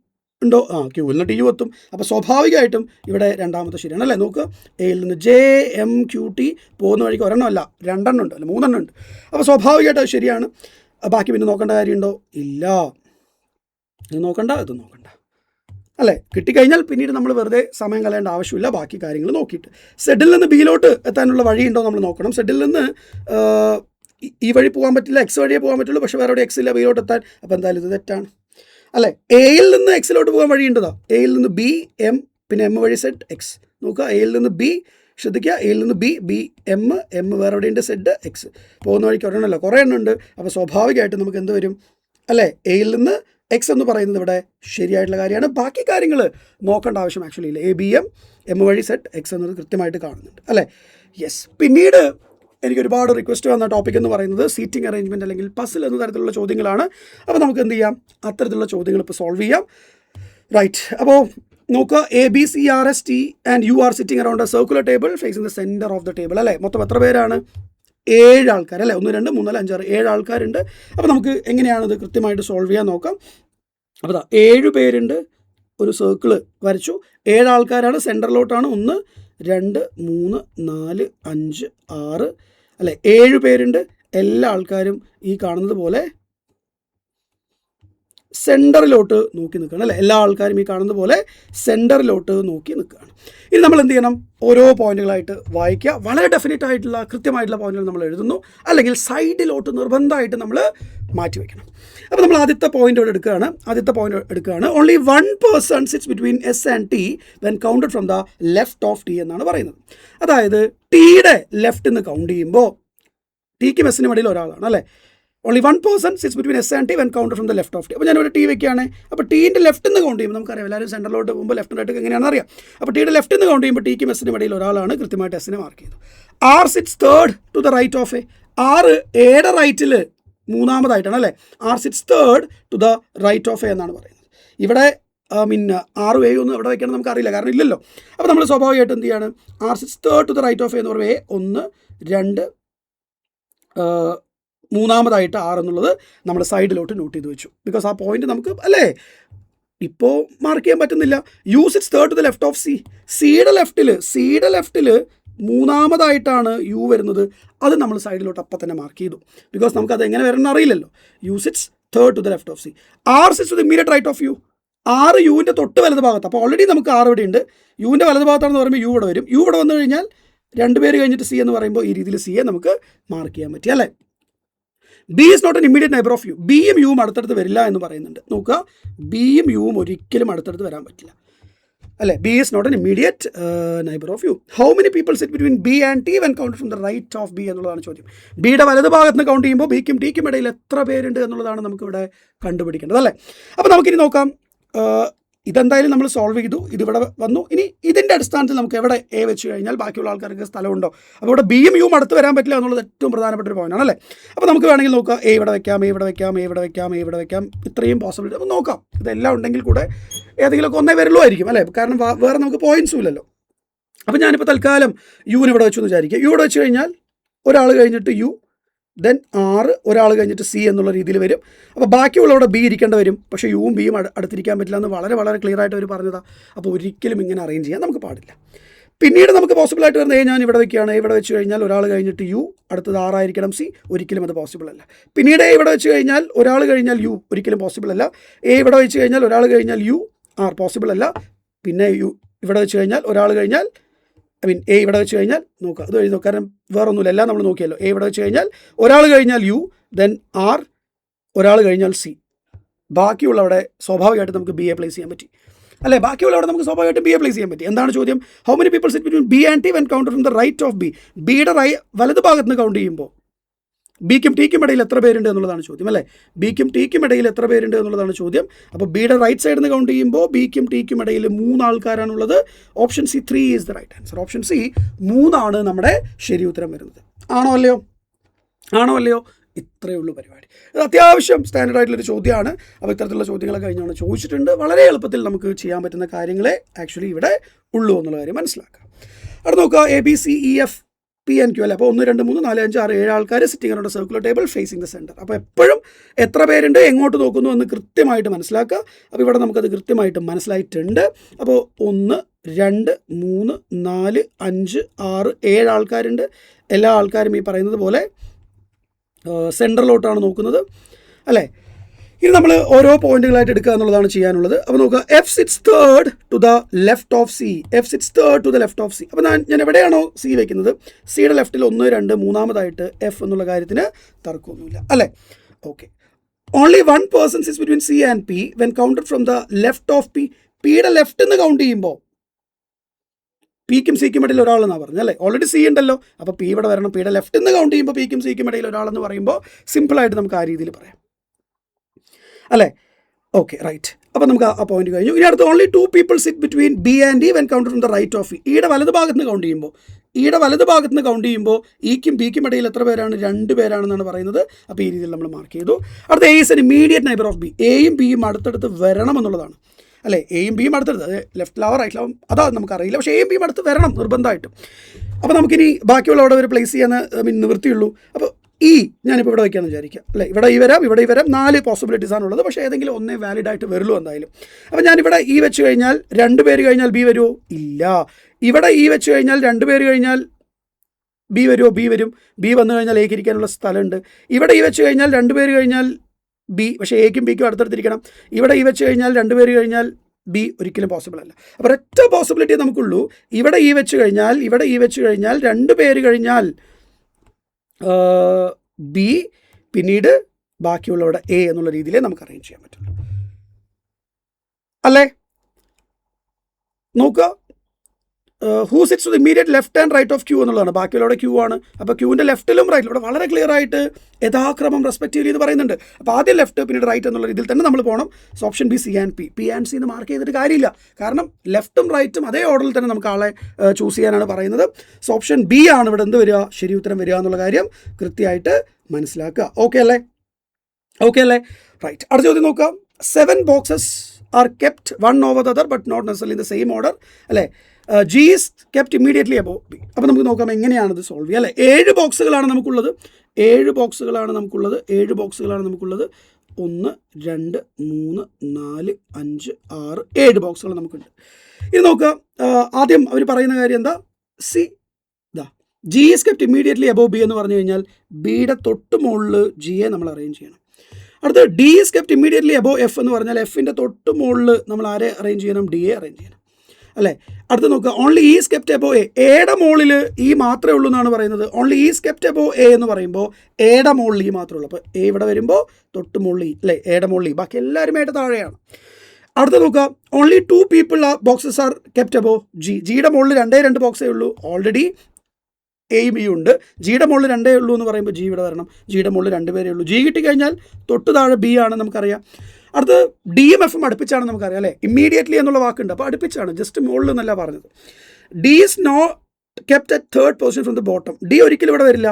ഉണ്ടോ, ക്യൂവിൽ നിന്ന് ടി യു എത്തും. അപ്പോൾ സ്വാഭാവികമായിട്ടും ഇവിടെ രണ്ടാമത്തെ ശരിയാണ് അല്ലേ. നോക്കുക, എയിൽ നിന്ന് ജെ എം ക്യൂ ടി പോകുന്ന വഴിക്ക് ഒരെണ്ണമല്ല, 2 ഉണ്ട്, അല്ല 3 ഉണ്ട്. അപ്പോൾ സ്വാഭാവികമായിട്ട് അത് ശരിയാണ്. ബാക്കി പിന്നെ നോക്കേണ്ട കാര്യമുണ്ടോ, ഇല്ല. ഇത് നോക്കണ്ട, ഇത് നോക്കണ്ട അല്ലേ. കിട്ടിക്കഴിഞ്ഞാൽ പിന്നീട് നമ്മൾ വെറുതെ സമയം കളയേണ്ട ആവശ്യമില്ല, ബാക്കി കാര്യങ്ങൾ നോക്കിയിട്ട്. സെഡിൽ നിന്ന് ബിയിലോട്ട് എത്താനുള്ള വഴിയുണ്ടോ നമ്മൾ നോക്കണം. സെഡിൽ നിന്ന് ഈ വഴി പോകാൻ പറ്റില്ല, എക്സ് വഴിയേ പോകാൻ പറ്റുള്ളൂ, പക്ഷേ വേറെ എവിടെ എക്സ് ഇല്ല ബിയിലോട്ട് എത്താൻ. അപ്പോൾ എന്തായാലും ഇത് തെറ്റാണ് അല്ലേ. എയിൽ നിന്ന് എക്സിലോട്ട് പോകാൻ വഴിയുണ്ടോ, എയിൽ നിന്ന് ബി എം, പിന്നെ എം വഴി സെഡ് എക്സ്. നോക്കുക, എയിൽ നിന്ന് ബി, ശ്രദ്ധിക്കുക, എയിൽ നിന്ന് ബി, ബി എം, എം വേറെ എവിടെയുണ്ട്, സെഡ് എക്സ്. പോകുന്ന വഴിക്ക് ഒരെണ്ണമല്ല, കുറേ എണ്ണം ഉണ്ട്. അപ്പോൾ സ്വാഭാവികമായിട്ടും നമുക്ക് എന്ത് വരും അല്ലേ, എയിൽ നിന്ന് എക്സ് എന്ന് പറയുന്നത് ഇവിടെ ശരിയായിട്ടുള്ള കാര്യമാണ്. ബാക്കി കാര്യങ്ങൾ നോക്കേണ്ട ആവശ്യം ആക്ച്വലി ഇല്ല. എ ബി എം, എം വഴി സെഡ് എക്സ് എന്നത് കൃത്യമായിട്ട് കാണുന്നുണ്ട് അല്ലേ. യെസ്. പിന്നീട് എനിക്ക് ഒരുപാട് റിക്വസ്റ്റ് വന്ന ടോപ്പിക് എന്ന് പറയുന്നത് സീറ്റിംഗ് അറേഞ്ച്മെൻറ്റ് അല്ലെങ്കിൽ പസിൽ എന്ന തരത്തിലുള്ള ചോദ്യങ്ങളാണ്. അപ്പോൾ നമുക്ക് എന്ത് ചെയ്യാം, അത്തരത്തിലുള്ള ചോദ്യങ്ങൾ ഇപ്പോൾ സോൾവ് ചെയ്യാം. റൈറ്റ്. അപ്പോൾ നോക്കുക, A B C R S T and U are sitting around a circular table facing the centre of the table അല്ലേ. മൊത്തം എത്ര പേരാണ്, 7 ആൾക്കാർ അല്ലേ. 1 2 3 4 5 6 7 ആൾക്കാരുണ്ട്. അപ്പോൾ നമുക്ക് എങ്ങനെയാണിത് കൃത്യമായിട്ട് സോൾവ് ചെയ്യാൻ നോക്കാം. അപ്പോൾ 7 പേരുണ്ട്, ഒരു സർക്കിൾ വരച്ചു, 7 ആൾക്കാരാണ്, സെൻറ്ററിലോട്ടാണ് 1 2 3 4 5 6 അല്ലേ? 7 പേരുണ്ട്. എല്ലാ ആൾക്കാരും ഈ കാണുന്നത് പോലെ സെൻറ്ററിലോട്ട് നോക്കി നിൽക്കുകയാണ്, അല്ലേ? എല്ലാ ആൾക്കാരും ഈ കാണുന്ന പോലെ സെൻറ്ററിലോട്ട് നോക്കി നിൽക്കുകയാണ്. ഇനി നമ്മൾ എന്ത് ചെയ്യണം? ഓരോ പോയിന്റുകളായിട്ട് വായിക്കുക. വളരെ ഡെഫിനറ്റ് ആയിട്ടുള്ള കൃത്യമായിട്ടുള്ള പോയിന്റുകൾ നമ്മൾ എഴുതുന്നു, അല്ലെങ്കിൽ സൈഡിലോട്ട് നിർബന്ധമായിട്ട് നമ്മൾ മാറ്റി വയ്ക്കണം. അപ്പോൾ നമ്മൾ ആദ്യത്തെ പോയിന്റ് എടുക്കുകയാണ്. Only 1 person sits between S and T when counted from the left of T എന്നാണ് പറയുന്നത്. അതായത് ടിയുടെ ലെഫ്റ്റ് നിന്ന് കൗണ്ട് ചെയ്യുമ്പോൾ ടിക്കും എസിനും ഇടയിൽ ഒരാളാണ്, അല്ലേ? Only 1 person sits between S and T when counted from the left of T. അപ്പോൾ ഞാനിവിടെ ടി വെക്കുകയാണ്. അപ്പോൾ ടീൻ്റെ ലെഫ്റ്റ് നിന്ന് കൗണ്ട് ചെയ്യുമ്പോൾ നമുക്കറിയാം, എല്ലാവരും സെൻറ്ററിലോട്ട് പോകുമ്പോൾ ലെഫ്റ്റ് റൈറ്റ് എങ്ങനെയാണെന്ന് അറിയാം. അപ്പോൾ ടിയുടെ ലെഫ്റ്റ് നിന്ന് കൗണ്ട് ചെയ്യുമ്പോൾ ടിക്കും എസിനും ഇടയിൽ ഒരാളാണ്. കൃത്യമായിട്ട് എസിനെ മാർക്ക് ചെയ്തു. R sits third to the right of A. ആറ് എയുടെ റൈറ്റിൽ മൂന്നാമതായിട്ടാണ്, അല്ലേ? R sits third to the right of A എന്നാണ് പറയുന്നത്. ഇവിടെ ആറും എ ഒന്നും എവിടെ വയ്ക്കണം നമുക്കറിയില്ല, കാരണം ഇല്ലല്ലോ. അപ്പോൾ നമ്മൾ സ്വാഭാവികമായിട്ട് എന്ത് ചെയ്യാണ്? R sits third to the right of A എന്ന് പറയുമ്പോൾ എ 1 2 മൂന്നാമതായിട്ട് 6 എന്നുള്ളത് നമ്മൾ സൈഡിലോട്ട് നോട്ട് ചെയ്ത് വെച്ചു. ബിക്കോസ് ആ പോയിന്റ് നമുക്ക്, അല്ലേ, ഇപ്പോൾ മാർക്ക് ചെയ്യാൻ പറ്റുന്നില്ല. U sits third to the left of C. സിയുടെ ലെഫ്റ്റിൽ മൂന്നാമതായിട്ടാണ് യു വരുന്നത്. അത് നമ്മൾ സൈഡിലോട്ട് അപ്പം തന്നെ മാർക്ക് ചെയ്തു. ബിക്കോസ് നമുക്കത് എങ്ങനെ വരണമെന്ന് അറിയില്ലല്ലോ. U sits third to the left of C. R sits to the immediate right of U. 6 യുവിൻ്റെ തൊട്ട് വലത് ഭാഗത്ത്. അപ്പോൾ ഓൾറെഡി നമുക്ക് 6 ഇവിടെ ഉണ്ട്. യുവിൻ്റെ വലത് ഭാഗത്താണെന്ന് പറയുമ്പോൾ യു ഇവിടെ വരും. യു ഇവിടെ വന്നു കഴിഞ്ഞാൽ 2 പേര് കഴിഞ്ഞിട്ട് സി എന്ന് പറയുമ്പോൾ ഈ രീതിയിൽ സിയെ നമുക്ക് മാർക്ക് ചെയ്യാൻ പറ്റി, അല്ലേ? B is not an immediate neighbour of U. ബിയും യുവും അടുത്തടുത്ത് വരില്ല എന്ന് പറയുന്നുണ്ട്. നോക്കുക, ബിയും യുവും ഒരിക്കലും അടുത്തടുത്ത് വരാൻ പറ്റില്ല, അല്ലേ? B is not an immediate neighbour of U. How many people sit between B and T when count from the right of B എന്നുള്ളതാണ് ചോദ്യം. ബിയുടെ വലത് ഭാഗത്ത് നിന്ന് കൗണ്ട് ചെയ്യുമ്പോൾ ബിക്കും ടിക്കും ഇടയിൽ എത്ര പേരുണ്ട് എന്നുള്ളതാണ് നമുക്കിവിടെ കണ്ടുപിടിക്കേണ്ടത്, അല്ലേ? അപ്പോൾ നമുക്കിനി നോക്കാം. ഇതെന്തായാലും നമ്മൾ സോൾവ് ചെയ്തു. ഇതിവിടെ വന്നു. ഇനി ഇതിൻ്റെ അടിസ്ഥാനത്തിൽ നമുക്ക് എവിടെ എ വെച്ച് കഴിഞ്ഞാൽ ബാക്കിയുള്ള ആൾക്കാർക്ക് സ്ഥലമുണ്ടോ? അപ്പോൾ ഇവിടെ ബിയും യുവും അടുത്ത് വരാൻ പറ്റില്ല എന്നുള്ളത് ഏറ്റവും പ്രധാനപ്പെട്ട ഒരു പോയിന്റാണ്, അല്ലേ? അപ്പോൾ നമുക്ക് വേണമെങ്കിൽ നോക്കാം. എ ഇവിടെ വെക്കാം, എ ഇവിടെ വെക്കാം, എ ഇവിടെ വെക്കാം, എ ഇവിടെ വെക്കാം. ഇത്രയും പോസിബിലിറ്റി നമുക്ക് നോക്കാം. ഇതെല്ലാം ഉണ്ടെങ്കിൽ കൂടെ ഏതെങ്കിലുമൊക്കെ ഒന്നേ വരുള്ളൂ ആയിരിക്കും, അല്ലേ? കാരണം വേറെ നമുക്ക് പോയിന്റ്സും ഇല്ലല്ലോ. അപ്പോൾ ഞാനിപ്പോൾ തൽക്കാലം യുവിന് ഇവിടെ വെച്ചു എന്ന് വിചാരിക്കുക. യു ഇവിടെ വെച്ച് കഴിഞ്ഞാൽ ഒരാൾ കഴിഞ്ഞിട്ട് യു, ദെൻ 6, ഒരാൾ കഴിഞ്ഞിട്ട് സി എന്നുള്ള രീതിയിൽ വരും. അപ്പോൾ ബാക്കിയുള്ളവിടെ ബി ഇരിക്കേണ്ടി വരും. പക്ഷേ യുവും ബിയും അടുത്തിരിക്കാൻ പറ്റില്ല എന്ന് വളരെ വളരെ ക്ലിയർ ആയിട്ട് അവർ പറഞ്ഞതാണ്. അപ്പോൾ ഒരിക്കലും ഇങ്ങനെ അറേഞ്ച് ചെയ്യാൻ നമുക്ക് പാടില്ല. പിന്നീട് നമുക്ക് പോസിബിളായിട്ട് വരുന്നത് ഞാൻ ഇവിടെ വെക്കുകയാണ്. ഇവിടെ വെച്ച് കഴിഞ്ഞാൽ ഒരാൾ കഴിഞ്ഞിട്ട് യു, അടുത്തത് 6 ആയിരിക്കണം സി. ഒരിക്കലും അത് പോസിബിൾ അല്ല. പിന്നീട് ഇവിടെ വെച്ച് കഴിഞ്ഞാൽ ഒരാൾ കഴിഞ്ഞാൽ യു, ഒരിക്കലും പോസിബിൾ അല്ല. ഇവിടെ വെച്ച് കഴിഞ്ഞാൽ ഒരാൾ കഴിഞ്ഞാൽ യു, ആർ പോസിബിൾ അല്ല. പിന്നെ യു ഇവിടെ വെച്ച് കഴിഞ്ഞാൽ ഒരാൾ കഴിഞ്ഞാൽ എ ഇവിടെ വെച്ച് കഴിഞ്ഞാൽ നോക്കുക, അത് എഴുതുക, കാരണം വേറെ ഒന്നുമില്ല, എല്ലാം നമ്മൾ നോക്കിയല്ലോ. എ ഇവിടെ വെച്ച് കഴിഞ്ഞാൽ ഒരാൾ കഴിഞ്ഞാൽ യു, ദെൻ ആർ, ഒരാൾ കഴിഞ്ഞാൽ സി. ബാക്കിയുള്ളവിടെ സ്വാഭാവികമായിട്ട് നമുക്ക് ബി എ പ്ലേസ് ചെയ്യാൻ പറ്റി, അല്ലേ? ബാക്കിയുള്ളവിടെ നമുക്ക് സ്വാഭാവികമായിട്ട് ബി എ പ്ലേസ് ചെയ്യാൻ പറ്റി. എന്താണ് ചോദ്യം? How many people sit between B and T when counted from the right of B. ബിയുടെ വലത് ഭാഗത്ത് നിന്ന് കൗണ്ട് ചെയ്യുമ്പോൾ ബിക്കും ടിക്കും ഇടയിൽ എത്ര പേരുണ്ട് എന്നുള്ളതാണ് ചോദ്യം, അല്ലേ? ബിക്കും ടിക്കും ഇടയിൽ എത്ര പേരുണ്ട് എന്നുള്ളതാണ് ചോദ്യം. അപ്പോൾ ബിയുടെ റൈറ്റ് സൈഡിൽ നിന്ന് കൗണ്ട് ചെയ്യുമ്പോൾ ബിക്കും ടിക്കും ഇടയിൽ 3 ആൾക്കാരാണുള്ളത്. Option C 3 is the right answer. Option C 3 നമ്മുടെ ശരി ഉത്തരം വരുന്നത്. ആണോ അല്ലയോ? ഇത്രയേ ഉള്ളൂ പരിപാടി. ഇത് അത്യാവശ്യം സ്റ്റാൻഡേർഡ് ആയിട്ടുള്ളൊരു ചോദ്യമാണ്. അപ്പോൾ ഇത്തരത്തിലുള്ള ചോദ്യങ്ങളൊക്കെ കഴിഞ്ഞാണ് ചോദിച്ചിട്ടുണ്ട്. വളരെ എളുപ്പത്തിൽ നമുക്ക് ചെയ്യാൻ പറ്റുന്ന കാര്യങ്ങളെ ആക്ച്വലി ഇവിടെ ഉള്ളൂ എന്നുള്ള കാര്യം മനസ്സിലാക്കാം. അവിടെ നോക്കുക, A B C E F P and Q, അല്ലേ? അപ്പോൾ 1 2 3 4 5 6 7 ആൾക്കാർ sitting around circular table facing the centre. അപ്പോൾ എപ്പോഴും എത്ര പേരുണ്ട്, എങ്ങോട്ട് നോക്കുന്നു എന്ന് കൃത്യമായിട്ട് മനസ്സിലാക്കുക. അപ്പോൾ ഇവിടെ നമുക്കത് കൃത്യമായിട്ട് മനസ്സിലായിട്ടുണ്ട്. അപ്പോൾ 1 2 3 4 5 6 7 ആൾക്കാരുണ്ട്. എല്ലാ ആൾക്കാരും ഈ പറയുന്നത് പോലെ സെൻറ്ററിലോട്ടാണ് നോക്കുന്നത്, അല്ലേ? ഇനി നമ്മൾ ഓരോ പോയിന്റുകളായിട്ട് എടുക്കുക എന്നുള്ളതാണ് ചെയ്യാനുള്ളത്. അപ്പോൾ നോക്കുക, F sits third to the left of C. അപ്പോൾ ഞാൻ എവിടെയാണോ സി വയ്ക്കുന്നത്, സിയുടെ ലെഫ്റ്റിൽ 1 2 മൂന്നാമതായിട്ട് എഫ് എന്നുള്ള കാര്യത്തിന് തർക്കമൊന്നുമില്ല, അല്ലേ? Okay. Only 1 person sits between C and P when counted from the left of P. പിയുടെ ലെഫ്റ്റ് നിന്ന് കൗണ്ട് ചെയ്യുമ്പോൾ പിക്കും സിക്കും ഇടയിൽ ഒരാളെന്നാണ് പറഞ്ഞത്, അല്ലേ? ഓൾറെഡി സി ഉണ്ടല്ലോ. അപ്പോൾ പി ഇവിടെ വരണം. പിയുടെ ലെഫ്റ്റിൽ നിന്ന് കൗണ്ട് ചെയ്യുമ്പോൾ പിക്കും സിക്കും ഇടയിൽ ഒരാളെന്ന് പറയുമ്പോൾ സിമ്പിളായിട്ട് നമുക്ക് ആ രീതിയിൽ പറയാം, അല്ലേ? Okay, right. അപ്പോൾ നമുക്ക് ആ പോയിന്റ് കഴിഞ്ഞു. ഇനി അടുത്ത് only 2 people sit between B and E when counted from the right of E. ഈയുടെ വലത് ഭാഗത്ത് നിന്ന് കൗണ്ട് ചെയ്യുമ്പോൾ ഇക്കും ബിക്കും ഇടയിൽ എത്ര പേരാണ്? 2 പേരാണെന്നാണ് പറയുന്നത്. അപ്പോൾ ഈ രീതിയിൽ നമ്മൾ മാർക്ക് ചെയ്തു. അടുത്ത A is N immediate neighbour of B. എയും ബിയും അടുത്തടുത്ത് വരണം എന്നുള്ളതാണ്, അല്ലേ? എയും ബിയും അടുത്തടുത്ത്, അത് ലെഫ്റ്റ് ലാവോ റൈറ്റ് ലാവോ അതാ നമുക്കറിയില്ല, പക്ഷേ എയും ബിയും അടുത്ത് വരണം നിർബന്ധമായിട്ടും. അപ്പോൾ നമുക്കിനി ബാക്കിയുള്ള അവിടെ ഒരു പ്ലേസ് ചെയ്യാൻ നിവൃത്തിയുള്ളൂ. അപ്പോൾ ഈ ഞാനിപ്പോൾ ഇവിടെ വയ്ക്കാമെന്ന് വിചാരിക്കുക, അല്ലേ? ഇവിടെ ഈ വരാം 4 പോസിബിലിറ്റീസ് ആണുള്ളത്. പക്ഷേ ഏതെങ്കിലും ഒന്നേ വാലിഡായിട്ട് വരുള്ളൂ എന്തായാലും. അപ്പോൾ ഞാനിവിടെ ഈ വെച്ച് കഴിഞ്ഞാൽ 2 പേര് കഴിഞ്ഞാൽ ബി വരുമോ? ഇല്ല. ഇവിടെ ഈ വെച്ച് കഴിഞ്ഞാൽ 2 പേര് കഴിഞ്ഞാൽ ബി വരുമോ? ബി വരും. ബി വന്നു കഴിഞ്ഞാൽ എക്ക് ഇരിക്കാനുള്ള സ്ഥലമുണ്ട്. ഇവിടെ ഈ വെച്ച് കഴിഞ്ഞാൽ 2 പേര് കഴിഞ്ഞാൽ ബി, പക്ഷേ എക്കും ബിക്കും അടുത്തടുത്തിരിക്കണം. ഇവിടെ ഈ വെച്ച് കഴിഞ്ഞാൽ 2 പേര് കഴിഞ്ഞാൽ ബി ഒരിക്കലും പോസിബിൾ അല്ല. അപ്പോൾ ഒറ്റ പോസിബിലിറ്റി നമുക്കുള്ളൂ, ഇവിടെ ഈ വെച്ച് കഴിഞ്ഞാൽ 2 പേര് കഴിഞ്ഞാൽ ബി, പിന്നീട് ബാക്കിയുള്ളവിടെ എ എന്നുള്ള രീതിയിൽ നമുക്ക് അറേഞ്ച് ചെയ്യാൻ പറ്റുള്ളൂ. അല്ലേ? നോക്കുക, who sits to the immediate left and right of Q എന്നുള്ളതാണ്. ബാക്കിയുള്ളവിടെ ക്യൂ ആണ്. അപ്പോൾ ക്യൂവിൻ്റെ ലെഫ്റ്റിലും റൈറ്റിലും ഇവിടെ വളരെ ക്ലിയർ ആയിട്ട് യഥാക്രമം റെസ്പെക്റ്റീവ്ലി എന്ന് പറയുന്നുണ്ട്. അപ്പോൾ ആദ്യം ലെഫ്റ്റ് പിന്നീട് റൈറ്റ് എന്നുള്ള രീതിയിൽ തന്നെ നമ്മൾ പോകണം. So option B, C and P. P and C എന്ന് മാർക്ക് ചെയ്തിട്ട് കാര്യമില്ല, കാരണം ലെഫ്റ്റും റൈറ്റും അതേ ഓർഡറിൽ തന്നെ നമുക്ക് ആളെ ചൂസ് ചെയ്യാനാണ് പറയുന്നത്. സോ ഓപ്ഷൻ ബി ആണ് ഇവിടെ എന്ത് വരിക, ശരി ഉത്തരം വരിക എന്നുള്ള കാര്യം കൃത്യമായിട്ട് മനസ്സിലാക്കുക. ഓക്കെ അല്ലേ? റൈറ്റ്. അടുത്ത ചോദ്യം നോക്കാം. 7 boxes are kept one over the other but not necessarily in the same order. അല്ലേ? G is kept immediately above B. അപ്പോൾ നമുക്ക് നോക്കാം എങ്ങനെയാണിത് സോൾവ് ചെയ്യുക. അല്ലേ? 7 ബോക്സുകളാണ് നമുക്കുള്ളത്. 7 ബോക്സുകളാണ് നമുക്കുള്ളത്. 1 2 3 4 5 6 7 ബോക്സുകൾ നമുക്കുണ്ട്. ഇത് നോക്കുക, ആദ്യം അവർ പറയുന്ന കാര്യം എന്താ? C G is kept immediately above B എന്ന് പറഞ്ഞു കഴിഞ്ഞാൽ ബിയുടെ തൊട്ട് മുകളിൽ ജിയെ നമ്മൾ അറേഞ്ച് ചെയ്യണം. അടുത്ത D is kept immediately above F എന്ന് പറഞ്ഞാൽ എഫിൻ്റെ തൊട്ട് മുകളിൽ നമ്മൾ ആരെ അറേഞ്ച് ചെയ്യണം? ഡി എ അറേഞ്ച് ചെയ്യണം. അല്ലേ? അടുത്ത് നോക്കുക, only is kept above A. എയുടെ മുകളിൽ ഈ മാത്രമേ ഉള്ളൂ എന്നാണ് പറയുന്നത്. Only is kept above A എന്ന് പറയുമ്പോൾ എയുടെ മുകളിൽ ഈ മാത്രമേ ഉള്ളൂ. അപ്പോൾ എ ഇവിടെ വരുമ്പോൾ തൊട്ട് മുകളിൽ അല്ലേ? എയുടെ മുകളിൽ, ബാക്കി എല്ലാവരും എയുടെ താഴെയാണ്. അടുത്ത് നോക്കുക, only 2 people boxes R kept above G. ജിയുടെ മുകളിൽ 2 ബോക്സേ ഉള്ളൂ. ഓൾറെഡി എയും ബി ഉണ്ട്. ജിയുടെ മുകളിൽ 2 ഉള്ളൂ എന്ന് പറയുമ്പോൾ ജി ഇവിടെ വരണം. ജിയുടെ മുകളിൽ 2 പേരേ ഉള്ളൂ. ജി കിട്ടിക്കഴിഞ്ഞാൽ തൊട്ട് താഴെ ബി ആണ് നമുക്കറിയാം. അടുത്ത് ഡി എം എഫും അടുപ്പിച്ചാണ് നമുക്കറിയാം. അല്ലേ? ഇമ്മീഡിയറ്റ്ലി എന്നുള്ള വാക്കുണ്ട്, അപ്പോൾ അടുപ്പിച്ചാണ്, ജസ്റ്റ് മുകളിൽ എന്നല്ല പറഞ്ഞത്. D is not kept at 3rd position from the bottom. D ഒരിക്കലും ഇവിടെ വരില്ല,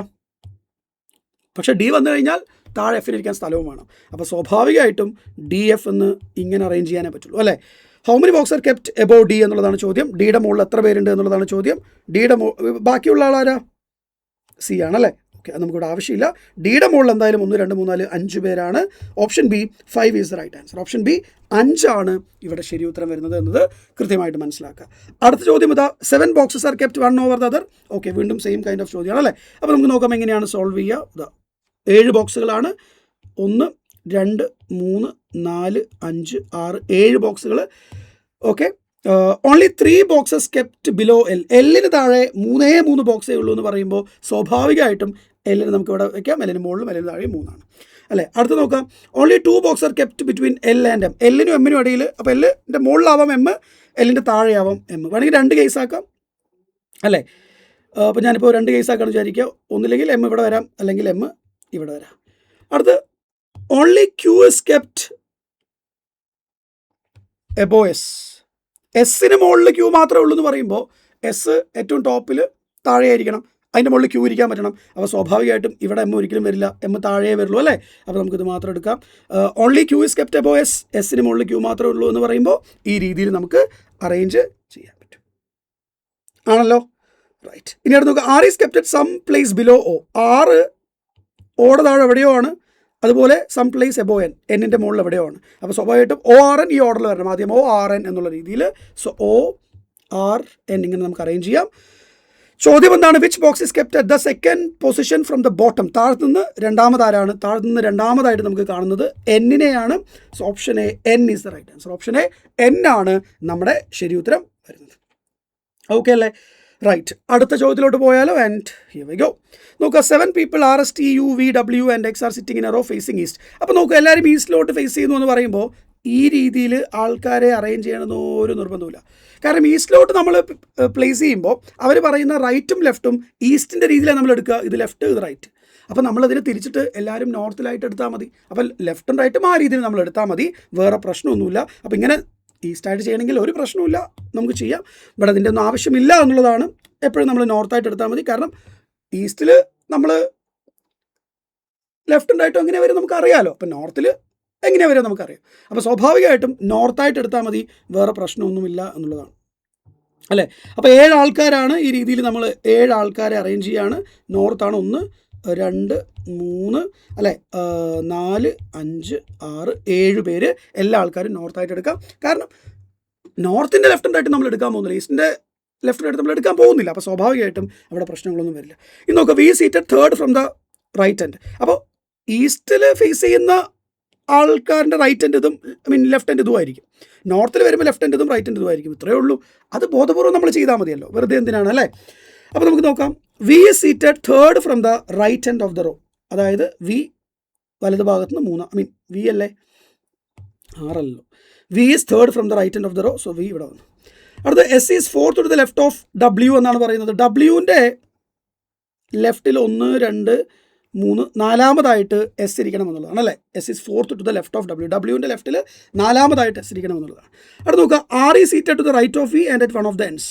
പക്ഷേ ഡി വന്നു കഴിഞ്ഞാൽ താഴെ എഫിനിരിക്കാൻ സ്ഥലവും വേണം. അപ്പോൾ സ്വാഭാവികമായിട്ടും ഡി എഫ് എന്ന് ഇങ്ങനെ അറേഞ്ച് ചെയ്യാനേ പറ്റുള്ളൂ. അല്ലേ? How many box R kept above D എന്നുള്ളതാണ് ചോദ്യം. ഡിയുടെ മുകളിൽ എത്ര പേരുണ്ട് എന്നുള്ളതാണ് ചോദ്യം. ഡിയുടെ ബാക്കിയുള്ള ആളാരാ? സി ആണല്ലേ? ഓക്കെ, അത് നമുക്കിവിടെ ആവശ്യമില്ല. ഡിയുടെ മുകളിൽ എന്തായാലും 1 2 3 4 5 പേരാണ്. Option B 5 is the right answer. Option B 5 ആണ് ഇവിടെ ശരി ഉത്തരം വരുന്നത് എന്നത് കൃത്യമായിട്ട് മനസ്സിലാക്കുക. അടുത്ത ചോദ്യം ഇതാ, 7 boxes are kept one over the other. Okay, വീണ്ടും സെയിം കൈൻഡ് ഓഫ് ചോദ്യമാണ്. അല്ലേ? അപ്പോൾ നമുക്ക് നോക്കാം എങ്ങനെയാണ് സോൾവ് ചെയ്യുക. ഇതാ 7 ബോക്സുകളാണ്. 1 2 3 4 5 6 7 ബോക്സുകൾ. Okay, only 3 boxes kept below L. എല്ലിന് താഴെ 3 ബോക്സേ ഉള്ളൂ എന്ന് പറയുമ്പോൾ സ്വാഭാവികമായിട്ടും എല്ലിന് നമുക്ക് ഇവിടെ വയ്ക്കാം. എല്ലിന് മുകളിലും എല്ലിന് താഴെ 3 ആണ്. അല്ലേ? അടുത്ത് നോക്കാം, only 2 boxes are kept between L and M. എല്ലിനും എമ്മിനും ഇടയിൽ. അപ്പോൾ എല്ലിൻ്റെ മുകളിലാവാം എം, എല്ലിൻ്റെ താഴെയാവാം എം. വേണമെങ്കിൽ 2 കേസാക്കാം. അല്ലേ? അപ്പോൾ ഞാനിപ്പോൾ 2 കേസാക്കാന്ന് വിചാരിക്കുക. ഒന്നില്ലെങ്കിൽ എം ഇവിടെ വരാം, അല്ലെങ്കിൽ എം ഇവിടെ വരാം. അടുത്ത് only Q is kept above S. എസ്സിന് മുകളിൽ ക്യൂ മാത്രമേ ഉള്ളൂ എന്ന് പറയുമ്പോൾ എസ് ഏറ്റവും ടോപ്പിൽ താഴെയായിരിക്കണം, അതിൻ്റെ മുകളിൽ ക്യൂ ഇരിക്കാൻ പറ്റണം. അപ്പോൾ സ്വാഭാവികമായിട്ടും ഇവിടെ എം ഒരിക്കലും വരില്ല, എം താഴെ വരുള്ളൂ. അല്ലേ? അപ്പോൾ നമുക്കിത് മാത്രം എടുക്കാം. Only Q is kept above S. എസ്സിന് മുകളിൽ ക്യൂ മാത്രമേ ഉള്ളൂ എന്ന് പറയുമ്പോൾ ഈ രീതിയിൽ നമുക്ക് അറേഞ്ച് ചെയ്യാൻ പറ്റും. ആണല്ലോ? റൈറ്റ്. ഇനി അടുത്ത് നോക്കുക, R is kept at some place below O. 6 ഓടെ താഴെ എവിടെയോ ആണ്, അതുപോലെ സം പ്ലേസ് എബോ എൻ, എന്നിൻ്റെ മുകളിൽ എവിടെയോ ആണ്. അപ്പോൾ സ്വാഭാവികമായിട്ടും ഒ ആർ എൻ ഈ ഓർഡറിൽ വരണം. ആദ്യം ഒ ആർ എൻ എന്നുള്ള രീതിയിൽ. സോ ഒ ആർ എൻ ഇങ്ങനെ നമുക്ക് അറേഞ്ച് ചെയ്യാം. ചോദ്യം എന്താണ്? Which box is kept at the 2nd position from the bottom. താഴത്തുനിന്ന് രണ്ടാമതാരാണ്? താഴത്തുനിന്ന് രണ്ടാമതായിട്ട് നമുക്ക് കാണുന്നത് എന്നിനെയാണ്. So option A, N is the right answer. Option A, N ആണ് നമ്മുടെ ശരി ഉത്തരം വരുന്നത്. ഓക്കെ അല്ലേ? റൈറ്റ്. അടുത്ത ചോദ്യത്തിലോട്ട് പോയാലോ? And here we go. നോക്കുക, 7 people R S T U V W and X are sitting in a row facing east. അപ്പോൾ നോക്കുക, എല്ലാവരും ഈസ്റ്റിലോട്ട് ഫേസ് ചെയ്യുന്നു എന്ന് പറയുമ്പോൾ ഈ രീതിയിൽ ആൾക്കാരെ അറേഞ്ച് ചെയ്യണമെന്ന് ഒരു നിർബന്ധമില്ല. കാരണം ഈസ്റ്റിലോട്ട് നമ്മൾ പ്ലേസ് ചെയ്യുമ്പോൾ അവർ പറയുന്ന റൈറ്റും ലെഫ്റ്റും ഈസ്റ്റിൻ്റെ രീതിയിലാണ് നമ്മൾ എടുക്കുക. ഇത് ലെഫ്റ്റ്, ഇത് റൈറ്റ്. അപ്പോൾ നമ്മളതിനെ തിരിച്ചിട്ട് എല്ലാവരും നോർത്തിലായിട്ട് എടുത്താൽ മതി. അപ്പോൾ ലെഫ്റ്റും റൈറ്റും ആ രീതിയിൽ നമ്മൾ എടുത്താൽ മതി, വേറെ പ്രശ്നമൊന്നുമില്ല. അപ്പോൾ ഇങ്ങനെ ഈസ്റ്റായിട്ട് ചെയ്യണമെങ്കിൽ ഒരു പ്രശ്നമില്ല, നമുക്ക് ചെയ്യാം. ഇവിടെ അതിൻ്റെ ഒന്നും ആവശ്യമില്ല എന്നുള്ളതാണ്. എപ്പോഴും നമ്മൾ നോർത്തായിട്ട് എടുത്താൽ മതി. കാരണം ഈസ്റ്റിൽ നമ്മൾ ലെഫ്റ്റും റൈറ്റും എങ്ങനെ വരും നമുക്കറിയാമല്ലോ. അപ്പോൾ നോർത്തിൽ എങ്ങനെയാണ് വരും നമുക്കറിയാം. അപ്പോൾ സ്വാഭാവികമായിട്ടും നോർത്തായിട്ട് എടുത്താൽ മതി, വേറെ പ്രശ്നമൊന്നുമില്ല എന്നുള്ളതാണ്. അല്ലേ? അപ്പോൾ 7 ആൾക്കാരാണ് ഈ രീതിയിൽ നമ്മൾ 7 ആൾക്കാരെ അറേഞ്ച് ചെയ്യുകയാണ്. നോർത്താണ് 1 2 3 അല്ലേ 4 5 6 7 പേര്. എല്ലാ ആൾക്കാരും നോർത്തായിട്ട് എടുക്കാം. കാരണം നോർത്തിൻ്റെ ലെഫ്റ്റും റൈറ്റും നമ്മൾ എടുക്കാൻ പോകുന്നില്ല. ഈസ്റ്റിൻ്റെ ലെഫ്റ്റ് റൈറ്റ് നമ്മൾ എടുക്കാൻ പോകുന്നില്ല. അപ്പോൾ സ്വാഭാവികമായിട്ടും അവിടെ പ്രശ്നങ്ങളൊന്നും വരില്ല. ഇനി നോക്കുക, V seated third from the right end. അപ്പോൾ ഈസ്റ്റിൽ ഫേസ് ചെയ്യുന്ന ആൾക്കാരുടെ റൈറ്റ് എൻഡ് ഇതും ലെഫ്റ്റ് എൻഡ് ഇതും ആയിരിക്കും. നോർത്തിൽ വരുമ്പോൾ ലെഫ്റ്റ് എൻഡ് ഇതും റൈറ്റ് എൻഡ് ഇതും ആയിരിക്കും. ഇത്രയേ ഉള്ളൂ. അത് ബോധപൂർവ്വം നമ്മൾ ചെയ്താൽ മതിയല്ലോ, വെറുതെ എന്തിനാണ് അല്ലേ? അപ്പോൾ നമുക്ക് നോക്കാം, V is seated third from the right end of the row. അതായത് വി വലത് ഭാഗത്ത് നിന്ന് 3, വി അല്ലേ, 6 V is third from the right end of the row. So V ഇവിടെ വന്നു. അടുത്ത S is fourth to the left of W എന്നാണ് പറയുന്നത്. ഡബ്ല്യുവിൻ്റെ ലെഫ്റ്റിൽ 1, 2, 3 നാലാമതായിട്ട് എസ് ഇരിക്കണം എന്നുള്ളതാണ് അല്ലേ. S is fourth to the left of W. ഡബ്ല്യുവിൻ്റെ ലെഫ്റ്റിൽ നാലാമതായിട്ട് എസ് ഇരിക്കണം എന്നുള്ളതാണ്. അടുത്ത് നോക്കുക, R is seated to the right of V and at one of the ends.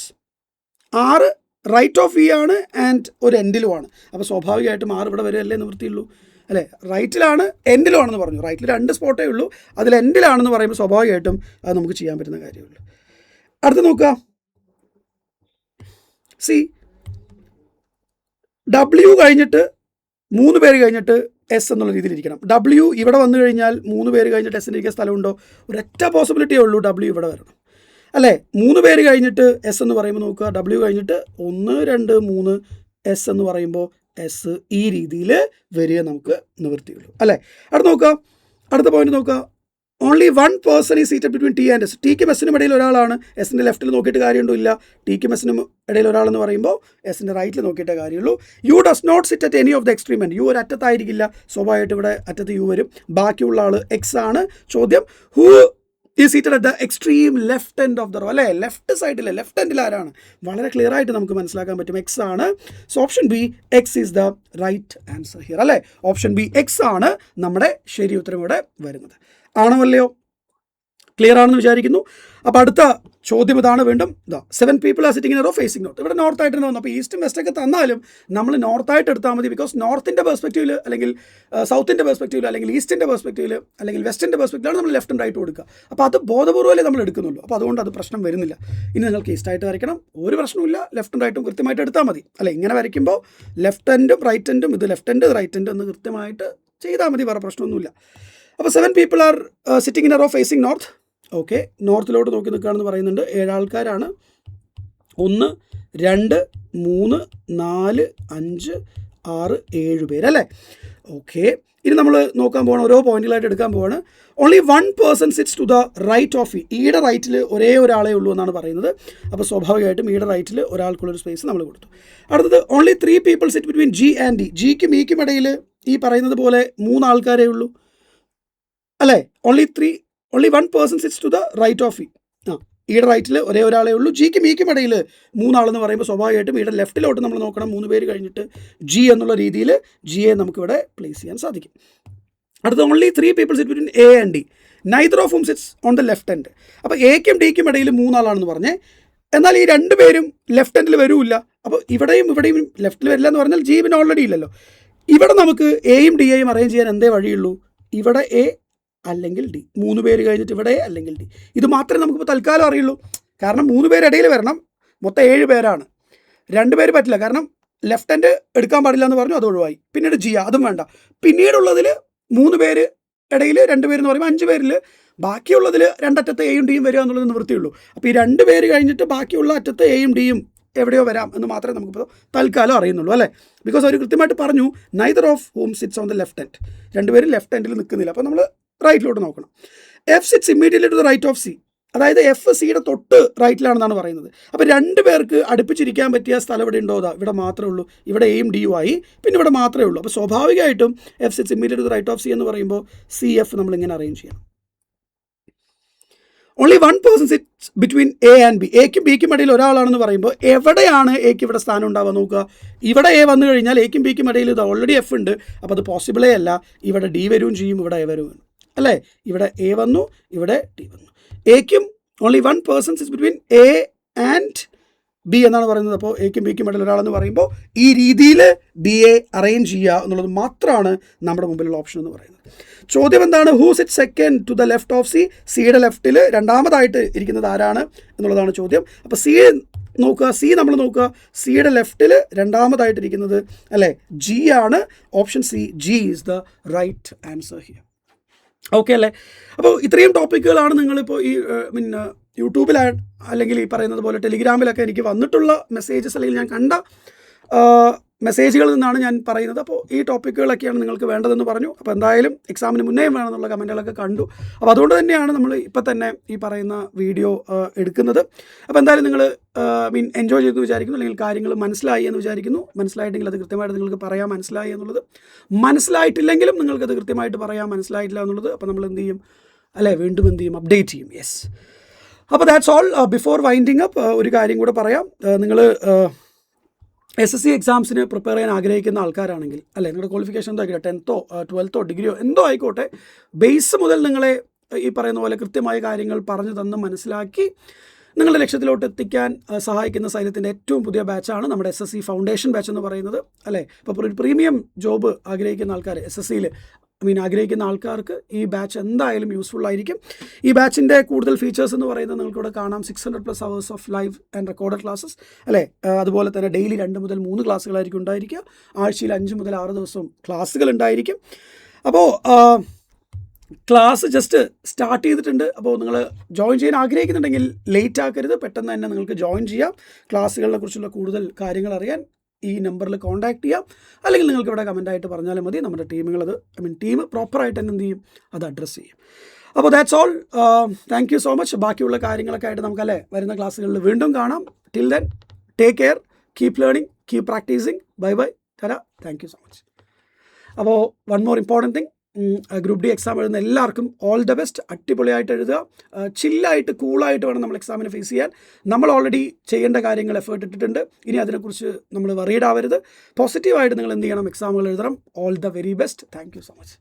6 right of V ആണ് ആൻഡ് ഒരു എൻഡിലുമാണ്. അപ്പോൾ സ്വാഭാവികമായിട്ടും 6 ഇവിടെ വരെയല്ലേ നിവൃത്തിയുള്ളൂ അല്ലേ. റൈറ്റിലാണ് എൻഡിലുമാണെന്ന് പറഞ്ഞു. റൈറ്റിൽ 2 സ്പോട്ടേ ഉള്ളൂ, അതിൽ എൻഡിലാണെന്ന് പറയുമ്പോൾ സ്വാഭാവികമായിട്ടും അത് നമുക്ക് ചെയ്യാൻ പറ്റുന്ന കാര്യമുള്ളൂ. അടുത്ത് നോക്കുക, സി ഡബ്ല്യു കഴിഞ്ഞിട്ട് 3 പേര് കഴിഞ്ഞിട്ട് എസ് എന്നുള്ള രീതിയിൽ ഇരിക്കണം. ഡബ്ല്യു ഇവിടെ വന്നു കഴിഞ്ഞാൽ 3 പേര് കഴിഞ്ഞിട്ട് എസിന് ഇരിക്കാൻ സ്ഥലമുണ്ടോ? ഒരൊറ്റ പോസിബിലിറ്റിയേ ഉള്ളൂ, ഡബ്ല്യു ഇവിടെ വരണം അല്ലേ. 3 പേര് കഴിഞ്ഞിട്ട് എസ് എന്ന് പറയുമ്പോൾ നോക്കുക, ഡബ്ല്യു കഴിഞ്ഞിട്ട് 1, 2, 3 എസ് എന്ന് പറയുമ്പോൾ എസ് ഈ രീതിയിൽ വരിക നമുക്ക് നിവൃത്തിയുള്ളൂ അല്ലേ. അടുത്ത് നോക്കുക, അടുത്ത പോയിന്റ് നോക്കുക, only 1 person is seated between T and S. ടിക്കും എസിനും ഇടയിൽ ഒരാളാണ്. എസിൻ്റെ ലെഫ്റ്റിൽ നോക്കിയിട്ട് കാര്യമുണ്ടോ? ഇല്ല. ടിക്കും എസിനും ഇടയിൽ ഒരാളെന്ന് പറയുമ്പോൾ എസിൻ്റെ റൈറ്റിൽ നോക്കിയിട്ടേ കാര്യമുള്ളൂ. U does not sit at any of the extreme end. U ഒരു അറ്റത്തായിരിക്കില്ല, സ്വാഭാവികമായിട്ട് ഇവിടെ അറ്റത്ത് യു വരും. ബാക്കിയുള്ള ആൾ എക്സ് ആണ്. ചോദ്യം, who is seated at the extreme left end of the row അല്ലേ. ലെഫ്റ്റ് സൈഡിൽ ലെഫ്റ്റ് എൻഡിൽ ആരാണ്? വളരെ ക്ലിയർ ആയിട്ട് നമുക്ക് മനസ്സിലാക്കാൻ പറ്റും, എക്സ് ആണ്. So option B, X is the right answer here അല്ലേ. ഓപ്ഷൻ ബി, എക്സ് ആണ് നമ്മുടെ ശരി ഉത്തരം ഇവിടെ വരുന്നത്. ആണോ അല്ലയോ? ക്ലിയർ ആണെന്ന് വിചാരിക്കുന്നു. അപ്പോൾ അടുത്ത ചോദ്യം ഇതാണ് വീണ്ടും. 7 people are sitting in a row facing north. ഇവിടെ നോർത്തായിട്ട് തന്നെ വന്നു. അപ്പോൾ ഈസ്റ്റും വെസ്റ്റൊക്കെ തന്നാലും നമ്മൾ നോർത്തായിട്ട് എടുത്താൽ മതി. ബിക്കോസ് നോർത്തിൻ്റെ പെർസ്പെക്റ്റീവിൽ അല്ലെങ്കിൽ സൗത്തിൻ്റെ പെർസ്പെക്റ്റീവിൽ അല്ലെങ്കിൽ ഈസ്റ്റിൻ്റെ പെർസ്പെക്റ്റീവിൽ അല്ലെങ്കിൽ വെസ്റ്റിൻ്റെ പെർസ്പെക്റ്റീവിലാണ് നമ്മൾ ലെഫ്റ്റും റൈറ്റ് കൊടുക്കുക. അപ്പോൾ അത് ബോധപൂർവ്വമല്ലേ നമ്മൾ എടുക്കുന്നുള്ളൂ. അപ്പോൾ അതുകൊണ്ട് അത് പ്രശ്നം വരുന്നില്ല. ഇനി നിങ്ങൾക്ക് ഈസ്റ്റായിട്ട് വരയ്ക്കണം, ഒരു പ്രശ്നമില്ല, ലെഫ്റ്റും റൈറ്റും കൃത്യമായിട്ട് എടുത്താൽ മതി അല്ലേ. ഇങ്ങനെ വരയ്ക്കുമ്പോൾ ലെഫ്റ്റ് എൻഡും റൈറ്റ് എൻഡും ഇത് ലെഫ്റ്റ് എൻഡ് റൈറ്റ് എൻഡ് എന്ന് കൃത്യമായിട്ട് ചെയ്താൽ മതി, വേറെ പ്രശ്നമൊന്നുമില്ല. അപ്പോൾ 7 people are sitting in a row facing north. Okay, നോർത്തിലോട്ട് നോക്കി നിൽക്കുകയാണെന്ന് പറയുന്നുണ്ട്. 7 ആൾക്കാരാണ്. 1, 2, 3, 4, 5, 6, 7 പേര് അല്ലേ. ഓക്കെ, ഇനി നമ്മൾ നോക്കാൻ പോകണം, ഓരോ പോയിന്റുകളായിട്ട് എടുക്കാൻ പോവാണ്. Only 1 person sits to the right of E. ഈയുടെ റൈറ്റിൽ ഒരേ ഒരാളെ ഉള്ളൂ എന്നാണ് പറയുന്നത്. അപ്പോൾ സ്വാഭാവികമായിട്ടും ഈയുടെ റൈറ്റിൽ ഒരാൾക്കുള്ളൊരു സ്പേസ് നമ്മൾ കൊടുത്തു. അടുത്തത്, only 3 people sit between G and D. ജിക്കും ഇക്കും ഇടയിൽ ഈ പറയുന്നത് പോലെ 3 ആൾക്കാരേ ഉള്ളൂ അല്ലേ. Only 1 person sits to the right of E. ഈയുടെ റൈറ്റിൽ ഒരേ ഒരാളേ ഉള്ളൂ. ജിക്കും ഇക്കും ഇടയിൽ 3 ആളെന്ന് പറയുമ്പോൾ സ്വാഭാവികമായിട്ടും ഈയുടെ ലെഫ്റ്റിലോട്ട് നമ്മൾ നോക്കണം. 3 പേര് കഴിഞ്ഞിട്ട് ജി എന്നുള്ള രീതിയിൽ ജിയെ നമുക്കിവിടെ പ്ലേസ് ചെയ്യാൻ സാധിക്കും. അടുത്ത, only 3 people sit between A and D. Neither of whom sits on the left end. അപ്പോൾ എക്കും ഡിക്കും ഇടയിൽ 3 ആളാണെന്ന് പറഞ്ഞേ. എന്നാൽ ഈ 2 പേരും ലെഫ്റ്റ് എൻഡിൽ വരില്ല. അപ്പോൾ ഇവിടെയും ലെഫ്റ്റിൽ വരില്ല എന്ന് പറഞ്ഞാൽ ജി പിന്നെ ഓൾറെഡി ഇല്ലല്ലോ. ഇവിടെ നമുക്ക് എയും ഡിയെയും അറേഞ്ച് ചെയ്യാൻ എന്തേ വഴിയുള്ളൂ? ഇവിടെ എ അല്ലെങ്കിൽ ഡി. 3 പേര് കഴിഞ്ഞിട്ട് ഇവിടെ അല്ലെങ്കിൽ ഡി. ഇത് മാത്രമേ നമുക്കിപ്പോൾ തൽക്കാലം അറിയുള്ളൂ. കാരണം 3 പേര് ഇടയിൽ വരണം. മൊത്തം 7 പേരാണ്. 2 പേര് പറ്റില്ല, കാരണം ലെഫ്റ്റ് ഹാൻഡ് എടുക്കാൻ പാടില്ല എന്ന് പറഞ്ഞു, അത് ഒഴിവായി. പിന്നീട് ജി, അതും വേണ്ട. പിന്നീടുള്ളതിൽ 3 പേര് ഇടയിൽ 2 പേരെന്ന് പറയുമ്പോൾ 5 പേരിൽ ബാക്കിയുള്ളതിൽ 2 അറ്റത്ത് എയും ഡിയും വരിക എന്നുള്ളത് നിവൃത്തിയുള്ളൂ. അപ്പോൾ ഈ 2 പേര് കഴിഞ്ഞിട്ട് ബാക്കിയുള്ള അറ്റത്ത് എയും ഡിയും എവിടെയോ വരാം എന്ന് മാത്രമേ നമുക്കിപ്പോൾ തൽക്കാലം അറിയുന്നുള്ളൂ അല്ലേ. ബിക്കോസ് അവർ കൃത്യമായിട്ട് പറഞ്ഞു, neither of whom sits on the left end. 2 പേരും ലെഫ്റ്റ് എൻഡിൽ നിൽക്കുന്നില്ല. അപ്പോൾ നമ്മൾ റൈറ്റിലോട്ട് നോക്കണം. F sits immediately to the right of C. അതായത് എഫ് സിയുടെ തൊട്ട് റൈറ്റിലാണെന്നാണ് പറയുന്നത്. അപ്പോൾ 2 പേർക്ക് അടുപ്പിച്ചിരിക്കാൻ പറ്റിയ സ്ഥലം ഇവിടെ ഉണ്ടോ? ഇവിടെ മാത്രമേ ഉള്ളൂ. ഇവിടെ എയും ഡിയും ആയി, പിന്നെ ഇവിടെ മാത്രമേ ഉള്ളൂ. അപ്പോൾ സ്വാഭാവികമായിട്ടും F sits immediately to the right of C എന്ന് പറയുമ്പോൾ സി എഫ് നമ്മളിങ്ങനെ അറേഞ്ച് ചെയ്യണം. Only 1 person sits between A and B. എക്കും ബിക്കും ഇടയിൽ ഒരാളാണെന്ന് പറയുമ്പോൾ എവിടെയാണ് എക്ക് ഇവിടെ സ്ഥാനം ഉണ്ടാവുക നോക്കുക. ഇവിടെ എ വന്നു കഴിഞ്ഞാൽ എക്കും ബിക്കും ഇടയിൽ ഇത് ഓൾറെഡി എഫ് ഉണ്ട്. അപ്പോൾ അത് പോസിബിളേ അല്ല. ഇവിടെ ഡി വരും ചെയ്യും, ഇവിടെ എ വരും അല്ലേ. ഇവിടെ എ വന്നു, ഇവിടെ ഡി വന്നു. എക്കും only 1 person sits between A and B എന്നാണ് പറയുന്നത്. അപ്പോൾ എക്കും ബിക്കും ഇടയിൽ ഒരാളെന്ന് പറയുമ്പോൾ ഈ രീതിയിൽ ബി എ അറേഞ്ച് ചെയ്യുക എന്നുള്ളത് മാത്രമാണ് നമ്മുടെ മുമ്പിലുള്ള ഓപ്ഷൻ എന്ന് പറയുന്നത്. ചോദ്യം എന്താണ്? Who sit second to the left of C. സിയുടെ ലെഫ്റ്റിൽ രണ്ടാമതായിട്ട് ഇരിക്കുന്നത് ആരാണ് എന്നുള്ളതാണ് ചോദ്യം. അപ്പോൾ സി നോക്കുക, സി നമ്മൾ നോക്കുക. സിയുടെ ലെഫ്റ്റിൽ രണ്ടാമതായിട്ടിരിക്കുന്നത് അല്ലേ ജി ആണ്. Option C, G is the right answer here. Okay അല്ലേ. അപ്പോൾ ഇത്രയും ടോപ്പിക്കുകളാണ് നിങ്ങളിപ്പോൾ ഈ അല്ലെങ്കിൽ ഈ പറയുന്നത് പോലെ ടെലിഗ്രാമിലൊക്കെ എനിക്ക് വന്നിട്ടുള്ള മെസ്സേജസ് അല്ലെങ്കിൽ ഞാൻ കണ്ട മെസ്സേജുകളിൽ നിന്നാണ് ഞാൻ പറയുന്നത്. അപ്പോൾ ഈ ടോപ്പിക്കുകളൊക്കെയാണ് നിങ്ങൾക്ക് വേണ്ടതെന്ന് പറഞ്ഞു. അപ്പോൾ എന്തായാലും എക്സാമിന് മുന്നേ വേണമെന്നുള്ള കമൻറ്റുകളൊക്കെ കണ്ടു. അപ്പോൾ അതുകൊണ്ട് തന്നെയാണ് നമ്മൾ ഇപ്പം തന്നെ ഈ പറയുന്ന വീഡിയോ എടുക്കുന്നത്. അപ്പോൾ എന്തായാലും നിങ്ങൾ എൻജോയ് ചെയ്തു വിചാരിക്കുന്നു, അല്ലെങ്കിൽ കാര്യങ്ങൾ മനസ്സിലായി എന്ന് വിചാരിക്കുന്നു. മനസ്സിലായിട്ടെങ്കിൽ അത് കൃത്യമായിട്ട് നിങ്ങൾക്ക് പറയാൻ മനസ്സിലായി എന്നുള്ളത്, മനസ്സിലായിട്ടില്ലെങ്കിലും നിങ്ങൾക്കത് കൃത്യമായിട്ട് പറയാൻ മനസ്സിലായിട്ടില്ല എന്നുള്ളത്. അപ്പോൾ നമ്മൾ എന്ത് ചെയ്യും, അല്ലേ, വീണ്ടും എന്ത് ചെയ്യും, അപ്ഡേറ്റ് ചെയ്യും. യെസ്, അപ്പോൾ that's all. Before winding up ഒരു കാര്യം കൂടെ പറയാം. നിങ്ങൾ SSC എക്സാംസിന് പ്രിപ്പയർ ചെയ്യാൻ ആഗ്രഹിക്കുന്ന ആൾക്കാരാണെങ്കിൽ, അല്ലേ, നിങ്ങളുടെ ക്വാളിഫിക്കേഷൻ എന്തോ ആയിക്കോട്ടെ, 10th 12th ഡിഗ്രിയോ എന്തോ ആയിക്കോട്ടെ, ബേസ് മുതൽ നിങ്ങളെ ഈ പറയുന്ന പോലെ കൃത്യമായ കാര്യങ്ങൾ പറഞ്ഞു തന്ന് മനസ്സിലാക്കി നിങ്ങളുടെ ലക്ഷ്യത്തിലോട്ട് എത്തിക്കാൻ സഹായിക്കുന്ന സൈലത്തിൻ്റെ ഏറ്റവും പുതിയ ബാച്ചാണ് നമ്മുടെ SSC ഫൗണ്ടേഷൻ ബാച്ച് എന്ന് പറയുന്നത്, അല്ലേ. ഇപ്പോൾ ഒരു പ്രീമിയം ജോബ് ആഗ്രഹിക്കുന്ന ആൾക്കാർ, SSCയിൽ ആഗ്രഹിക്കുന്ന ആൾക്കാർക്ക് ഈ ബാച്ച് എന്തായാലും യൂസ്ഫുൾ ആയിരിക്കും. ഈ ബാച്ചിൻ്റെ കൂടുതൽ ഫീച്ചേഴ്സ് എന്ന് പറയുന്നത് നിങ്ങൾക്കിവിടെ കാണാം. 600+ hours of live and recorded classes, അല്ലേ. അതുപോലെ തന്നെ ഡെയിലി 2 മുതൽ 3 ക്ലാസ്സുകളായിരിക്കും ഉണ്ടായിരിക്കുക. ആഴ്ചയിൽ 5 മുതൽ 6 ദിവസവും ക്ലാസ്സുകൾ ഉണ്ടായിരിക്കും. അപ്പോൾ ക്ലാസ് ജസ്റ്റ് സ്റ്റാർട്ട് ചെയ്തിട്ടുണ്ട്. അപ്പോൾ നിങ്ങൾ ജോയിൻ ചെയ്യാൻ ആഗ്രഹിക്കുന്നുണ്ടെങ്കിൽ ലേറ്റ് ആക്കരുത്, പെട്ടെന്ന് തന്നെ നിങ്ങൾക്ക് ജോയിൻ ചെയ്യാം. ക്ലാസ്സുകളെ കുറിച്ചുള്ള കൂടുതൽ കാര്യങ്ങൾ അറിയാൻ ഈ നമ്പറിൽ കോൺടാക്ട് ചെയ്യാം, അല്ലെങ്കിൽ നിങ്ങൾക്ക് ഇവിടെ കമൻറ്റായിട്ട് പറഞ്ഞാലും മതി. നമ്മുടെ ടീമുകളത് ടീം പ്രോപ്പറായിട്ട് തന്നെ എന്ത് ചെയ്യും, അത് അഡ്രസ്സ് ചെയ്യും. അപ്പോൾ that's all. Thank you so much. ബാക്കിയുള്ള കാര്യങ്ങളൊക്കെ ആയിട്ട് നമുക്കല്ലേ വരുന്ന ക്ലാസ്സുകളിൽ വീണ്ടും കാണാം. Till then take care, keep learning, keep practising. Bye bye, തരാ. Thank you so much. അപ്പോൾ one more important thing, group D exam എഴുതുന്ന എല്ലാവർക്കും ഓൾ ദ ബെസ്റ്റ്. അടിപൊളിയായിട്ട് എഴുതുക, ചില്ലായിട്ട് കൂളായിട്ട് വേണം നമ്മൾ എക്സാമിനെ ഫേസ് ചെയ്യാൻ. നമ്മൾ ഓൾറെഡി ചെയ്യേണ്ട കാര്യങ്ങൾ എഫേർട്ട് ഇട്ടിട്ടുണ്ട്. ഇനി അതിനെക്കുറിച്ച് നമ്മൾ വറീഡ് ആവരുത്. പോസിറ്റീവായിട്ട് നിങ്ങൾ എന്ത് ചെയ്യണം, എക്സാമുകൾ എഴുതണം. All the very best. Thank you so much.